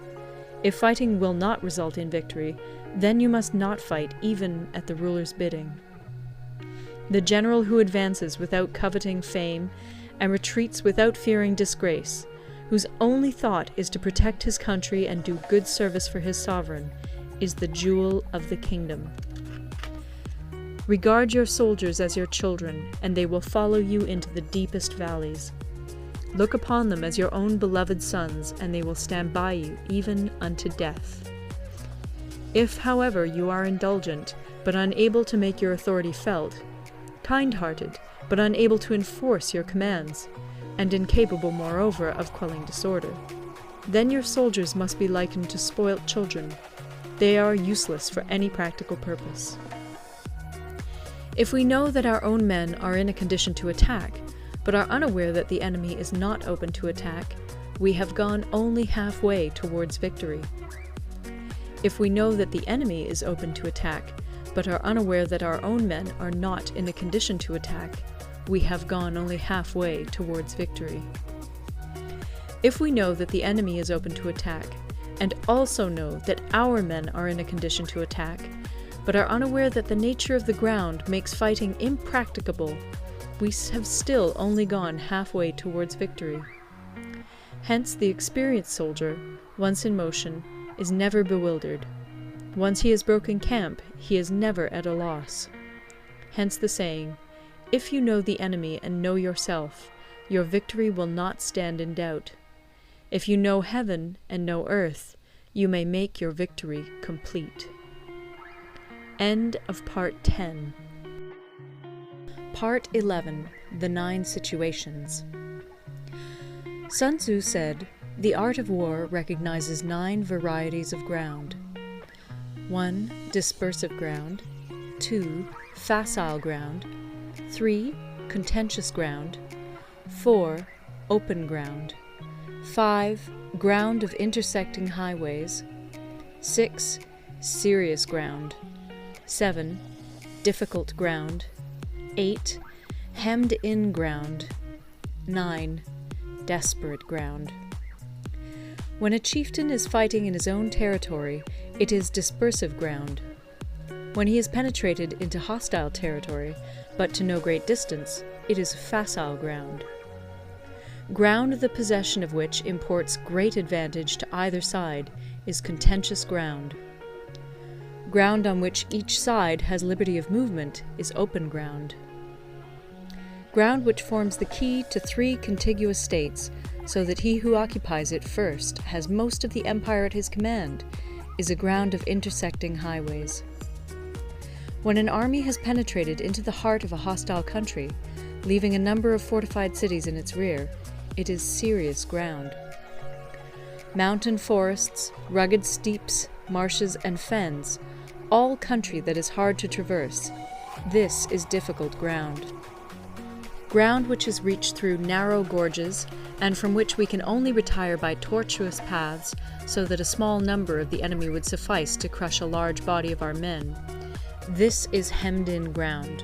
If fighting will not result in victory, then you must not fight, even at the ruler's bidding. The general who advances without coveting fame, and retreats without fearing disgrace, whose only thought is to protect his country and do good service for his sovereign, is the jewel of the kingdom. Regard your soldiers as your children, and they will follow you into the deepest valleys. Look upon them as your own beloved sons, and they will stand by you even unto death. If, however, you are indulgent, but unable to make your authority felt, kind-hearted, but unable to enforce your commands, and incapable, moreover, of quelling disorder, then your soldiers must be likened to spoilt children. They are useless for any practical purpose. If we know that our own men are in a condition to attack, but are unaware that the enemy is not open to attack, we have gone only halfway towards victory. If we know that the enemy is open to attack, but are unaware that our own men are not in a condition to attack, we have gone only halfway towards victory. If we know that the enemy is open to attack, and also know that our men are in a condition to attack, but are unaware that the nature of the ground makes fighting impracticable, we have still only gone halfway towards victory. Hence the experienced soldier, once in motion, is never bewildered. Once he has broken camp, he is never at a loss. Hence the saying, "If you know the enemy and know yourself, your victory will not stand in doubt. If you know heaven and know earth, you may make your victory complete." End of Part 10. Part 11. The 9 Situations. Sun Tzu said, "The art of war recognizes 9 varieties of ground. 1. Dispersive ground. 2. Facile ground. 3. Contentious ground. 4. Open ground. 5. Ground of intersecting highways. 6. Serious ground. 7. Difficult ground. 8. Hemmed-in ground. 9. Desperate ground. When a chieftain is fighting in his own territory, it is dispersive ground. When he has penetrated into hostile territory, but to no great distance, it is facile ground. Ground the possession of which imports great advantage to either side is contentious ground. Ground on which each side has liberty of movement is open ground. Ground which forms the key to 3 contiguous states, so that he who occupies it first has most of the empire at his command, is a ground of intersecting highways. When an army has penetrated into the heart of a hostile country, leaving a number of fortified cities in its rear, it is serious ground. Mountain forests, rugged steeps, marshes, and fens, all country that is hard to traverse, this is difficult ground. Ground which is reached through narrow gorges, and from which we can only retire by tortuous paths, so that a small number of the enemy would suffice to crush a large body of our men. This is hemmed-in ground.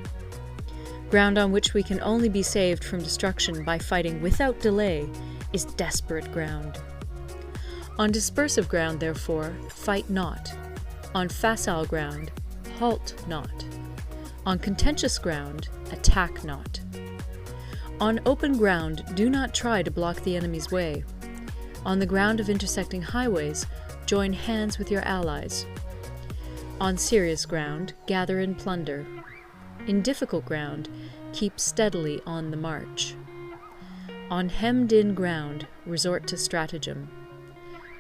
Ground on which we can only be saved from destruction by fighting without delay is desperate ground. On dispersive ground, therefore, fight not. On facile ground, halt not. On contentious ground, attack not. On open ground, do not try to block the enemy's way. On the ground of intersecting highways, join hands with your allies. On serious ground, gather in plunder. In difficult ground, keep steadily on the march. On hemmed-in ground, resort to stratagem.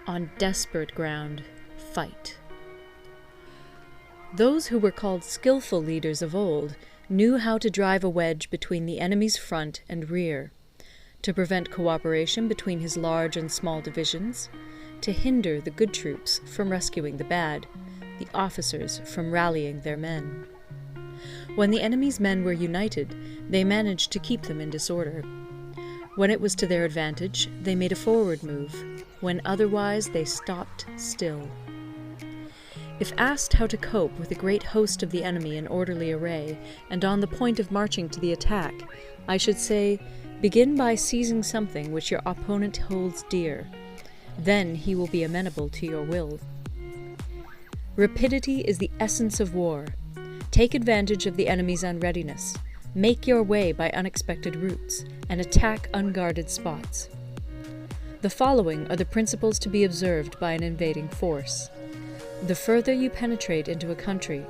On desperate ground, fight. Those who were called skillful leaders of old knew how to drive a wedge between the enemy's front and rear, to prevent cooperation between his large and small divisions, to hinder the good troops from rescuing the bad, the officers from rallying their men. When the enemy's men were united, they managed to keep them in disorder. When it was to their advantage, they made a forward move. When otherwise, they stopped still. If asked how to cope with a great host of the enemy in orderly array, and on the point of marching to the attack, I should say, begin by seizing something which your opponent holds dear. Then he will be amenable to your will. Rapidity is the essence of war. Take advantage of the enemy's unreadiness. Make your way by unexpected routes, and attack unguarded spots. The following are the principles to be observed by an invading force. The further you penetrate into a country,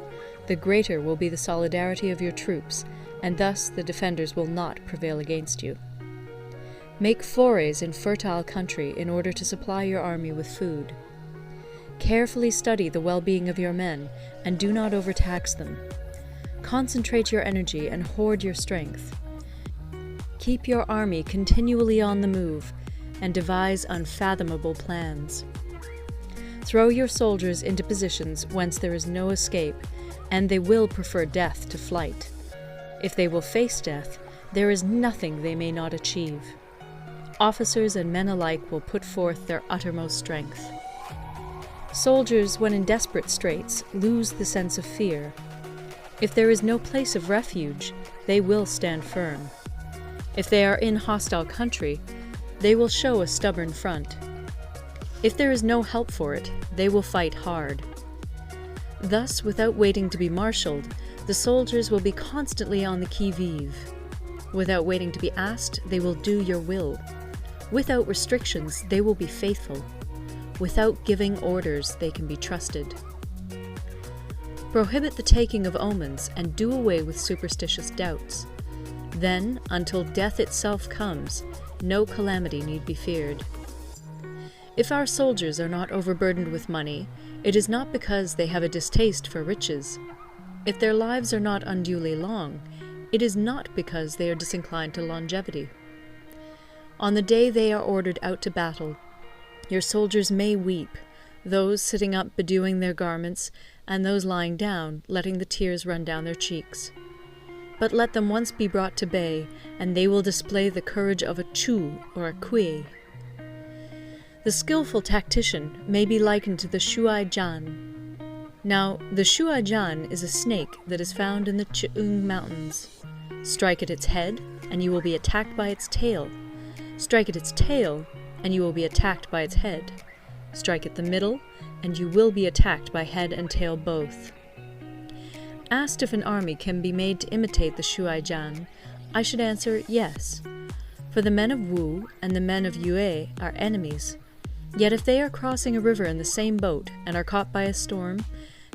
the greater will be the solidarity of your troops, and thus the defenders will not prevail against you. Make forays in fertile country in order to supply your army with food. Carefully study the well-being of your men, and do not overtax them. Concentrate your energy and hoard your strength. Keep your army continually on the move, and devise unfathomable plans. Throw your soldiers into positions whence there is no escape, and they will prefer death to flight. If they will face death, there is nothing they may not achieve. Officers and men alike will put forth their uttermost strength. Soldiers, when in desperate straits, lose the sense of fear. If there is no place of refuge, they will stand firm. If they are in hostile country, they will show a stubborn front. If there is no help for it, they will fight hard. Thus, without waiting to be marshaled, the soldiers will be constantly on the qui-vive. Without waiting to be asked, they will do your will. Without restrictions, they will be faithful. Without giving orders, they can be trusted. Prohibit the taking of omens and do away with superstitious doubts. Then, until death itself comes, no calamity need be feared. If our soldiers are not overburdened with money, it is not because they have a distaste for riches. If their lives are not unduly long, it is not because they are disinclined to longevity. On the day they are ordered out to battle, your soldiers may weep, those sitting up bedewing their garments, and those lying down, letting the tears run down their cheeks. But let them once be brought to bay, and they will display the courage of a Chu or a Kui. The skillful tactician may be likened to the Shuai-jan. Now, the Shuai-jan is a snake that is found in the Ch'ung Mountains. Strike at its head, and you will be attacked by its tail. Strike at its tail, and you will be attacked by its head. Strike at the middle, and you will be attacked by head and tail both. Asked if an army can be made to imitate the Shuai-jan, I should answer yes, for the men of Wu and the men of Yue are enemies. Yet if they are crossing a river in the same boat and are caught by a storm,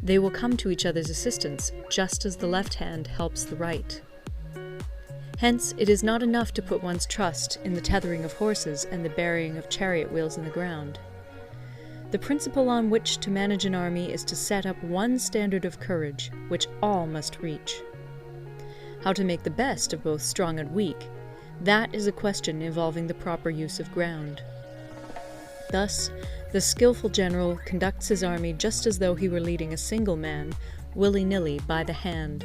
they will come to each other's assistance, just as the left hand helps the right. Hence, it is not enough to put one's trust in the tethering of horses and the burying of chariot wheels in the ground. The principle on which to manage an army is to set up one standard of courage, which all must reach. How to make the best of both strong and weak, that is a question involving the proper use of ground. Thus, the skillful general conducts his army just as though he were leading a single man, willy-nilly by the hand.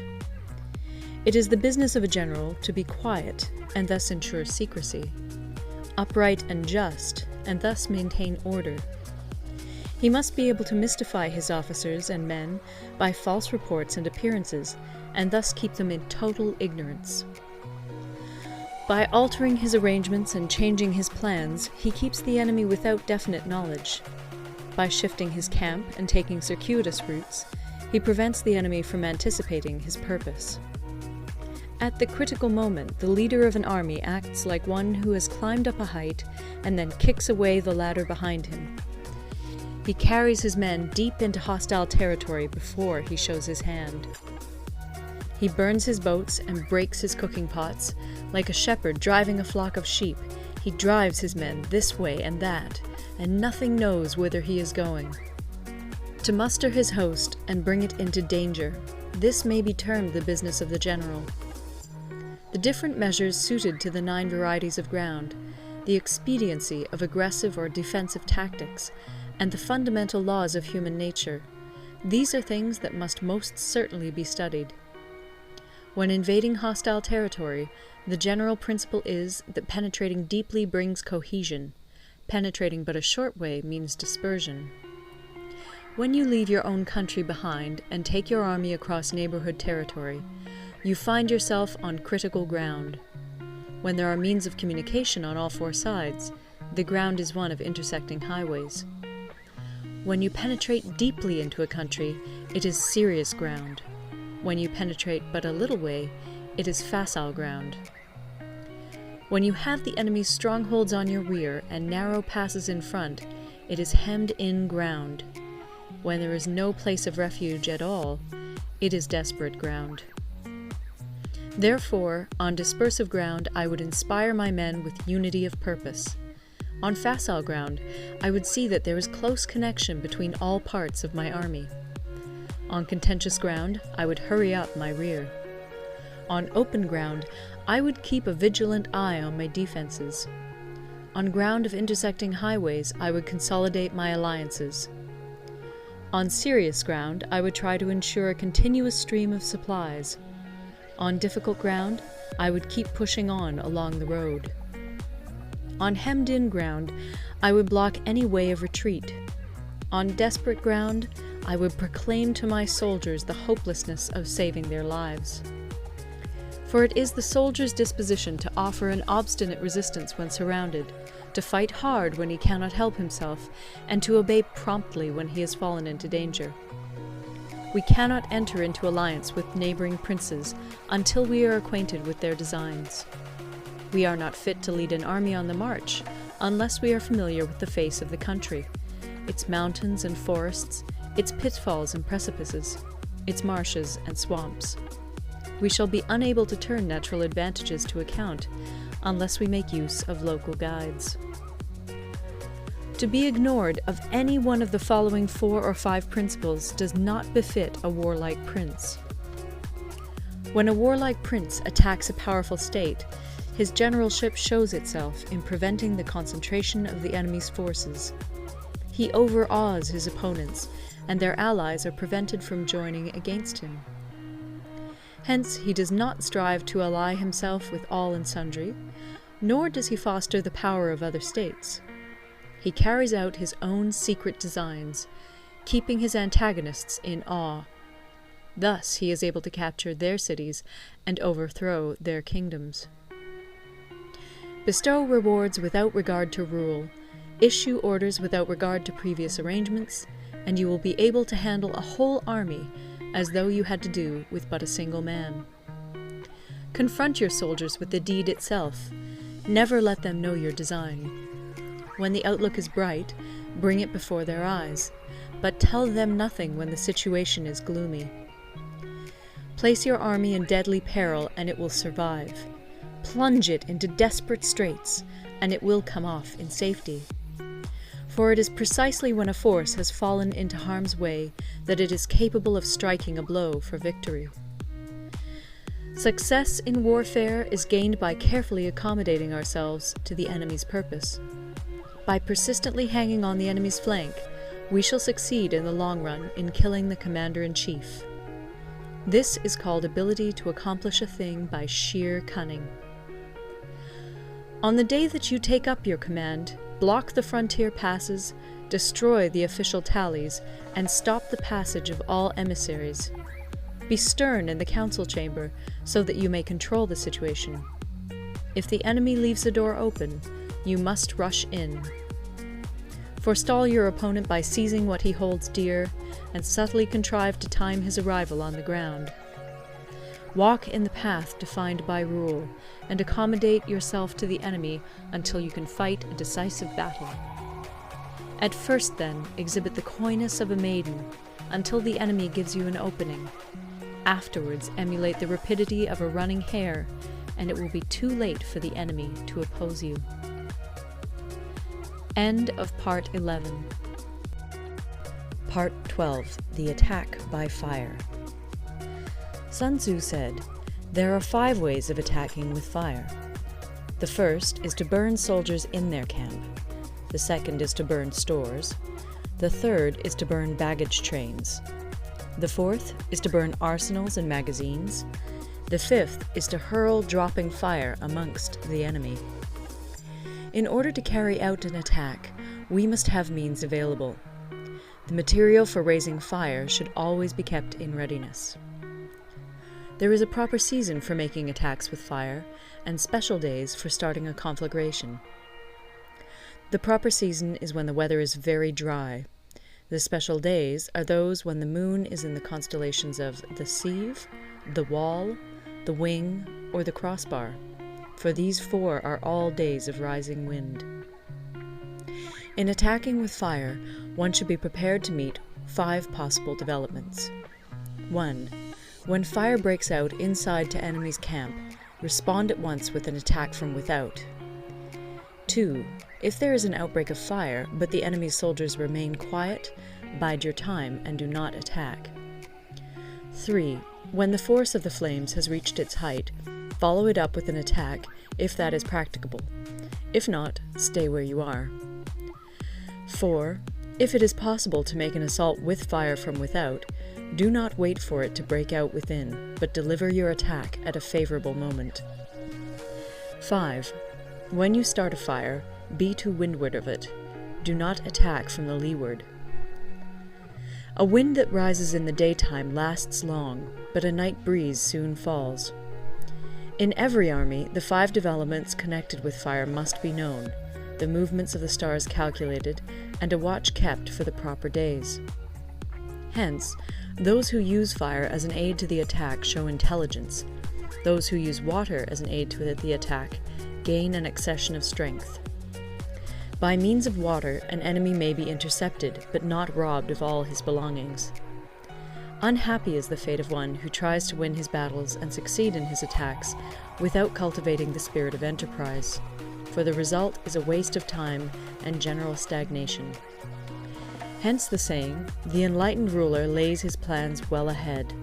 It is the business of a general to be quiet, and thus ensure secrecy, upright and just, and thus maintain order. He must be able to mystify his officers and men by false reports and appearances, and thus keep them in total ignorance. By altering his arrangements and changing his plans, he keeps the enemy without definite knowledge. By shifting his camp and taking circuitous routes, he prevents the enemy from anticipating his purpose. At the critical moment, the leader of an army acts like one who has climbed up a height and then kicks away the ladder behind him. He carries his men deep into hostile territory before he shows his hand. He burns his boats and breaks his cooking pots. Like a shepherd driving a flock of sheep, he drives his men this way and that, and nothing knows whither he is going. To muster his host and bring it into danger, this may be termed the business of the general. The different measures suited to the 9 varieties of ground, the expediency of aggressive or defensive tactics, and the fundamental laws of human nature, these are things that must most certainly be studied. When invading hostile territory, the general principle is that penetrating deeply brings cohesion. Penetrating but a short way means dispersion. When you leave your own country behind and take your army across neighborhood territory, you find yourself on critical ground. When there are means of communication on all 4 sides, the ground is one of intersecting highways. When you penetrate deeply into a country, it is serious ground. When you penetrate but a little way, it is facile ground. When you have the enemy's strongholds on your rear and narrow passes in front, it is hemmed-in ground. When there is no place of refuge at all, it is desperate ground. Therefore, on dispersive ground, I would inspire my men with unity of purpose. On facile ground, I would see that there is close connection between all parts of my army. On contentious ground, I would hurry up my rear. On open ground, I would keep a vigilant eye on my defenses. On ground of intersecting highways, I would consolidate my alliances. On serious ground, I would try to ensure a continuous stream of supplies. On difficult ground, I would keep pushing on along the road. On hemmed-in ground, I would block any way of retreat. On desperate ground, I would proclaim to my soldiers the hopelessness of saving their lives. For it is the soldier's disposition to offer an obstinate resistance when surrounded, to fight hard when he cannot help himself, and to obey promptly when he has fallen into danger. We cannot enter into alliance with neighboring princes until we are acquainted with their designs. We are not fit to lead an army on the march unless we are familiar with the face of the country, its mountains and forests, its pitfalls and precipices, its marshes and swamps. We shall be unable to turn natural advantages to account unless we make use of local guides. To be ignored of any one of the following 4 or 5 principles does not befit a warlike prince. When a warlike prince attacks a powerful state, his generalship shows itself in preventing the concentration of the enemy's forces. He overawes his opponents, and their allies are prevented from joining against him. Hence, he does not strive to ally himself with all and sundry, nor does he foster the power of other states. He carries out his own secret designs, keeping his antagonists in awe. Thus he is able to capture their cities and overthrow their kingdoms. Bestow rewards without regard to rule, issue orders without regard to previous arrangements, and you will be able to handle a whole army as though you had to do with but a single man. Confront your soldiers with the deed itself. Never let them know your design. When the outlook is bright, bring it before their eyes, but tell them nothing when the situation is gloomy. Place your army in deadly peril, and it will survive. Plunge it into desperate straits, and it will come off in safety. For it is precisely when a force has fallen into harm's way that it is capable of striking a blow for victory. Success in warfare is gained by carefully accommodating ourselves to the enemy's purpose. By persistently hanging on the enemy's flank, we shall succeed in the long run in killing the commander-in-chief. This is called ability to accomplish a thing by sheer cunning. On the day that you take up your command, block the frontier passes, destroy the official tallies, and stop the passage of all emissaries. Be stern in the council chamber so that you may control the situation. If the enemy leaves the door open, you must rush in. Forestall your opponent by seizing what he holds dear, and subtly contrive to time his arrival on the ground. Walk in the path defined by rule, and accommodate yourself to the enemy until you can fight a decisive battle. At first, then, exhibit the coyness of a maiden, until the enemy gives you an opening. Afterwards, emulate the rapidity of a running hare, and it will be too late for the enemy to oppose you. End of Part 11. Part 12. The Attack by Fire. Sun Tzu said, "There are 5 ways of attacking with fire. The first is to burn soldiers in their camp. The second is to burn stores. The third is to burn baggage trains. The fourth is to burn arsenals and magazines. The fifth is to hurl dropping fire amongst the enemy." In order to carry out an attack, we must have means available. The material for raising fire should always be kept in readiness. There is a proper season for making attacks with fire, and special days for starting a conflagration. The proper season is when the weather is very dry. The special days are those when the moon is in the constellations of the Sieve, the Wall, the Wing, or the Crossbar, for these 4 are all days of rising wind. In attacking with fire, one should be prepared to meet 5 possible developments. 1. When fire breaks out inside to enemy's camp, respond at once with an attack from without. 2. If there is an outbreak of fire, but the enemy's soldiers remain quiet, bide your time and do not attack. 3. When the force of the flames has reached its height, follow it up with an attack, if that is practicable. If not, stay where you are. 4. If it is possible to make an assault with fire from without, do not wait for it to break out within, but deliver your attack at a favorable moment. 5. When you start a fire, be to windward of it. Do not attack from the leeward. A wind that rises in the daytime lasts long, but a night breeze soon falls. In every army, the 5 developments connected with fire must be known, the movements of the stars calculated, and a watch kept for the proper days. Hence, those who use fire as an aid to the attack show intelligence. Those who use water as an aid to the attack gain an accession of strength. By means of water, an enemy may be intercepted, but not robbed of all his belongings. Unhappy is the fate of one who tries to win his battles and succeed in his attacks without cultivating the spirit of enterprise, for the result is a waste of time and general stagnation. Hence the saying, "The enlightened ruler lays his plans well ahead.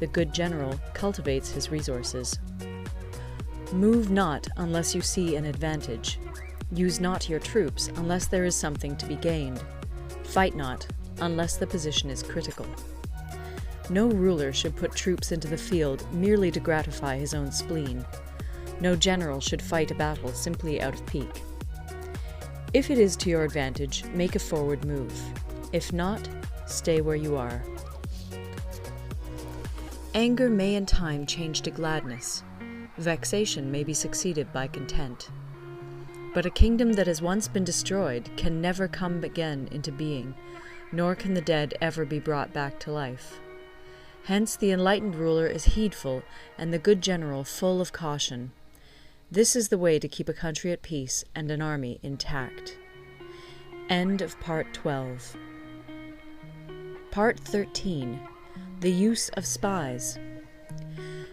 The good general cultivates his resources." Move not unless you see an advantage. Use not your troops unless there is something to be gained. Fight not unless the position is critical. No ruler should put troops into the field merely to gratify his own spleen. No general should fight a battle simply out of pique. If it is to your advantage, make a forward move. If not, stay where you are. Anger may in time change to gladness. Vexation may be succeeded by content. But a kingdom that has once been destroyed can never come again into being, nor can the dead ever be brought back to life. Hence the enlightened ruler is heedful, and the good general full of caution. This is the way to keep a country at peace and an army intact. End of Part 12. Part 13. The Use of Spies.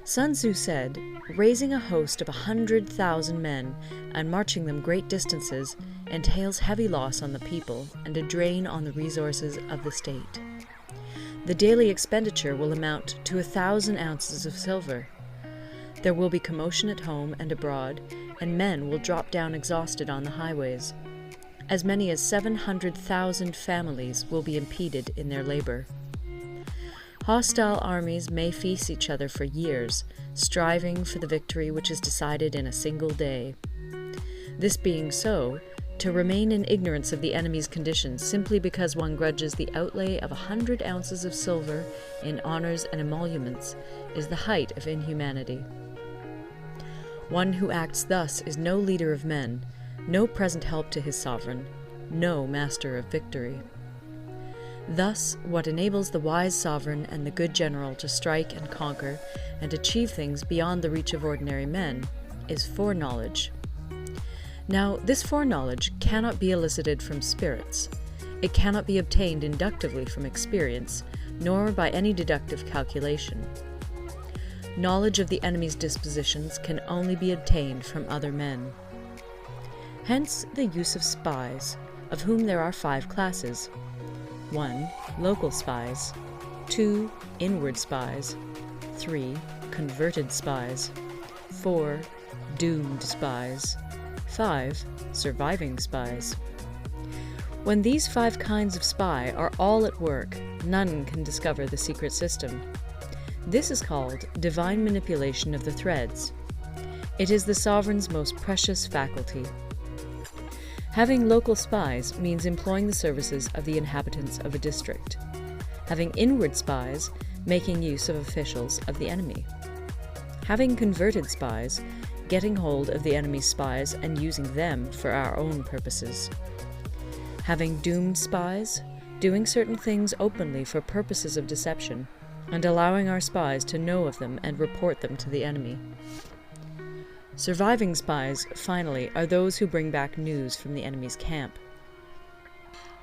Sun Tzu said, "Raising a host of 100,000 men and marching them great distances entails heavy loss on the people and a drain on the resources of the state. The daily expenditure will amount to 1,000 ounces of silver. There will be commotion at home and abroad, and men will drop down exhausted on the highways. As many as 700,000 families will be impeded in their labor. Hostile armies may feast each other for years, striving for the victory which is decided in a single day. This being so, to remain in ignorance of the enemy's condition simply because one grudges the outlay of 100 ounces of silver in honors and emoluments is the height of inhumanity. One who acts thus is no leader of men, no present help to his sovereign, no master of victory. Thus, what enables the wise sovereign and the good general to strike and conquer and achieve things beyond the reach of ordinary men is foreknowledge. Now, this foreknowledge cannot be elicited from spirits. It cannot be obtained inductively from experience, nor by any deductive calculation. Knowledge of the enemy's dispositions can only be obtained from other men. Hence the use of spies, of whom there are 5 classes. 1. Local spies. 2. Inward spies. 3. Converted spies. 4. Doomed spies. 5. Surviving spies. When these 5 kinds of spy are all at work, none can discover the secret system. This is called divine manipulation of the threads. It is the sovereign's most precious faculty. Having local spies means employing the services of the inhabitants of a district. Having inward spies, making use of officials of the enemy. Having converted spies, getting hold of the enemy's spies and using them for our own purposes. Having doomed spies, doing certain things openly for purposes of deception, and allowing our spies to know of them and report them to the enemy. Surviving spies, finally, are those who bring back news from the enemy's camp.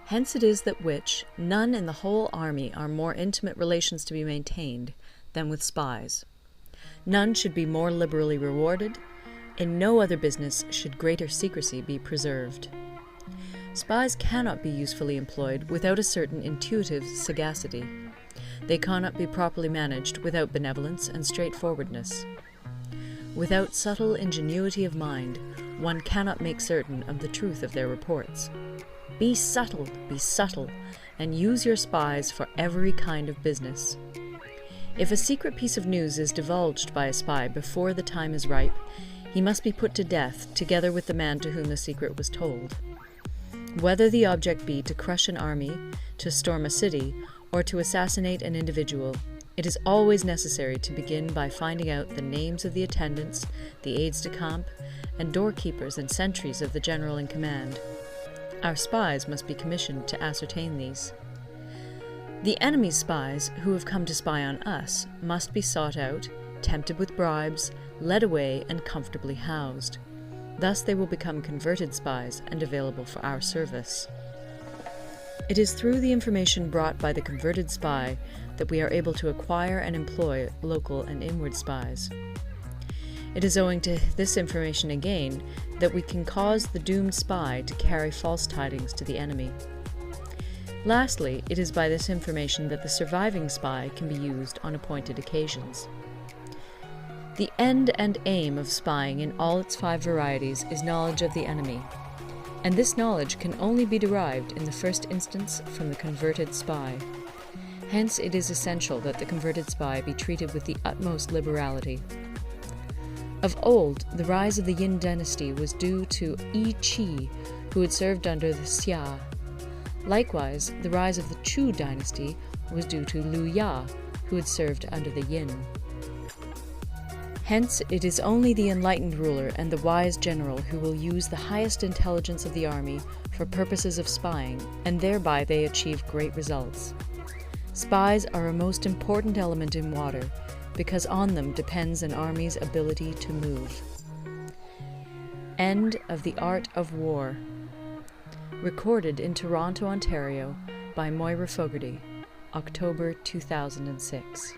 Hence it is that which none in the whole army are more intimate relations to be maintained than with spies. None should be more liberally rewarded. In no other business should greater secrecy be preserved. Spies cannot be usefully employed without a certain intuitive sagacity. They cannot be properly managed without benevolence and straightforwardness. Without subtle ingenuity of mind, one cannot make certain of the truth of their reports. Be subtle, and use your spies for every kind of business. If a secret piece of news is divulged by a spy before the time is ripe, he must be put to death together with the man to whom the secret was told. Whether the object be to crush an army, to storm a city, or to assassinate an individual, it is always necessary to begin by finding out the names of the attendants, the aides-de-camp, and doorkeepers and sentries of the general in command. Our spies must be commissioned to ascertain these. The enemy's spies, who have come to spy on us, must be sought out, tempted with bribes, led away, and comfortably housed. Thus they will become converted spies and available for our service. It is through the information brought by the converted spy that we are able to acquire and employ local and inward spies. It is owing to this information again that we can cause the doomed spy to carry false tidings to the enemy. Lastly, it is by this information that the surviving spy can be used on appointed occasions. The end and aim of spying in all its 5 varieties is knowledge of the enemy, and this knowledge can only be derived in the first instance from the converted spy. Hence it is essential that the converted spy be treated with the utmost liberality. Of old, the rise of the Yin dynasty was due to Yi Qi, who had served under the Xia. Likewise, the rise of the Chu dynasty was due to Liu Ya, who had served under the Yin. Hence, it is only the enlightened ruler and the wise general who will use the highest intelligence of the army for purposes of spying, and thereby they achieve great results. Spies are a most important element in water, because on them depends an army's ability to move. End of The Art of War. Recorded in Toronto, Ontario by Moira Fogarty, October 2006.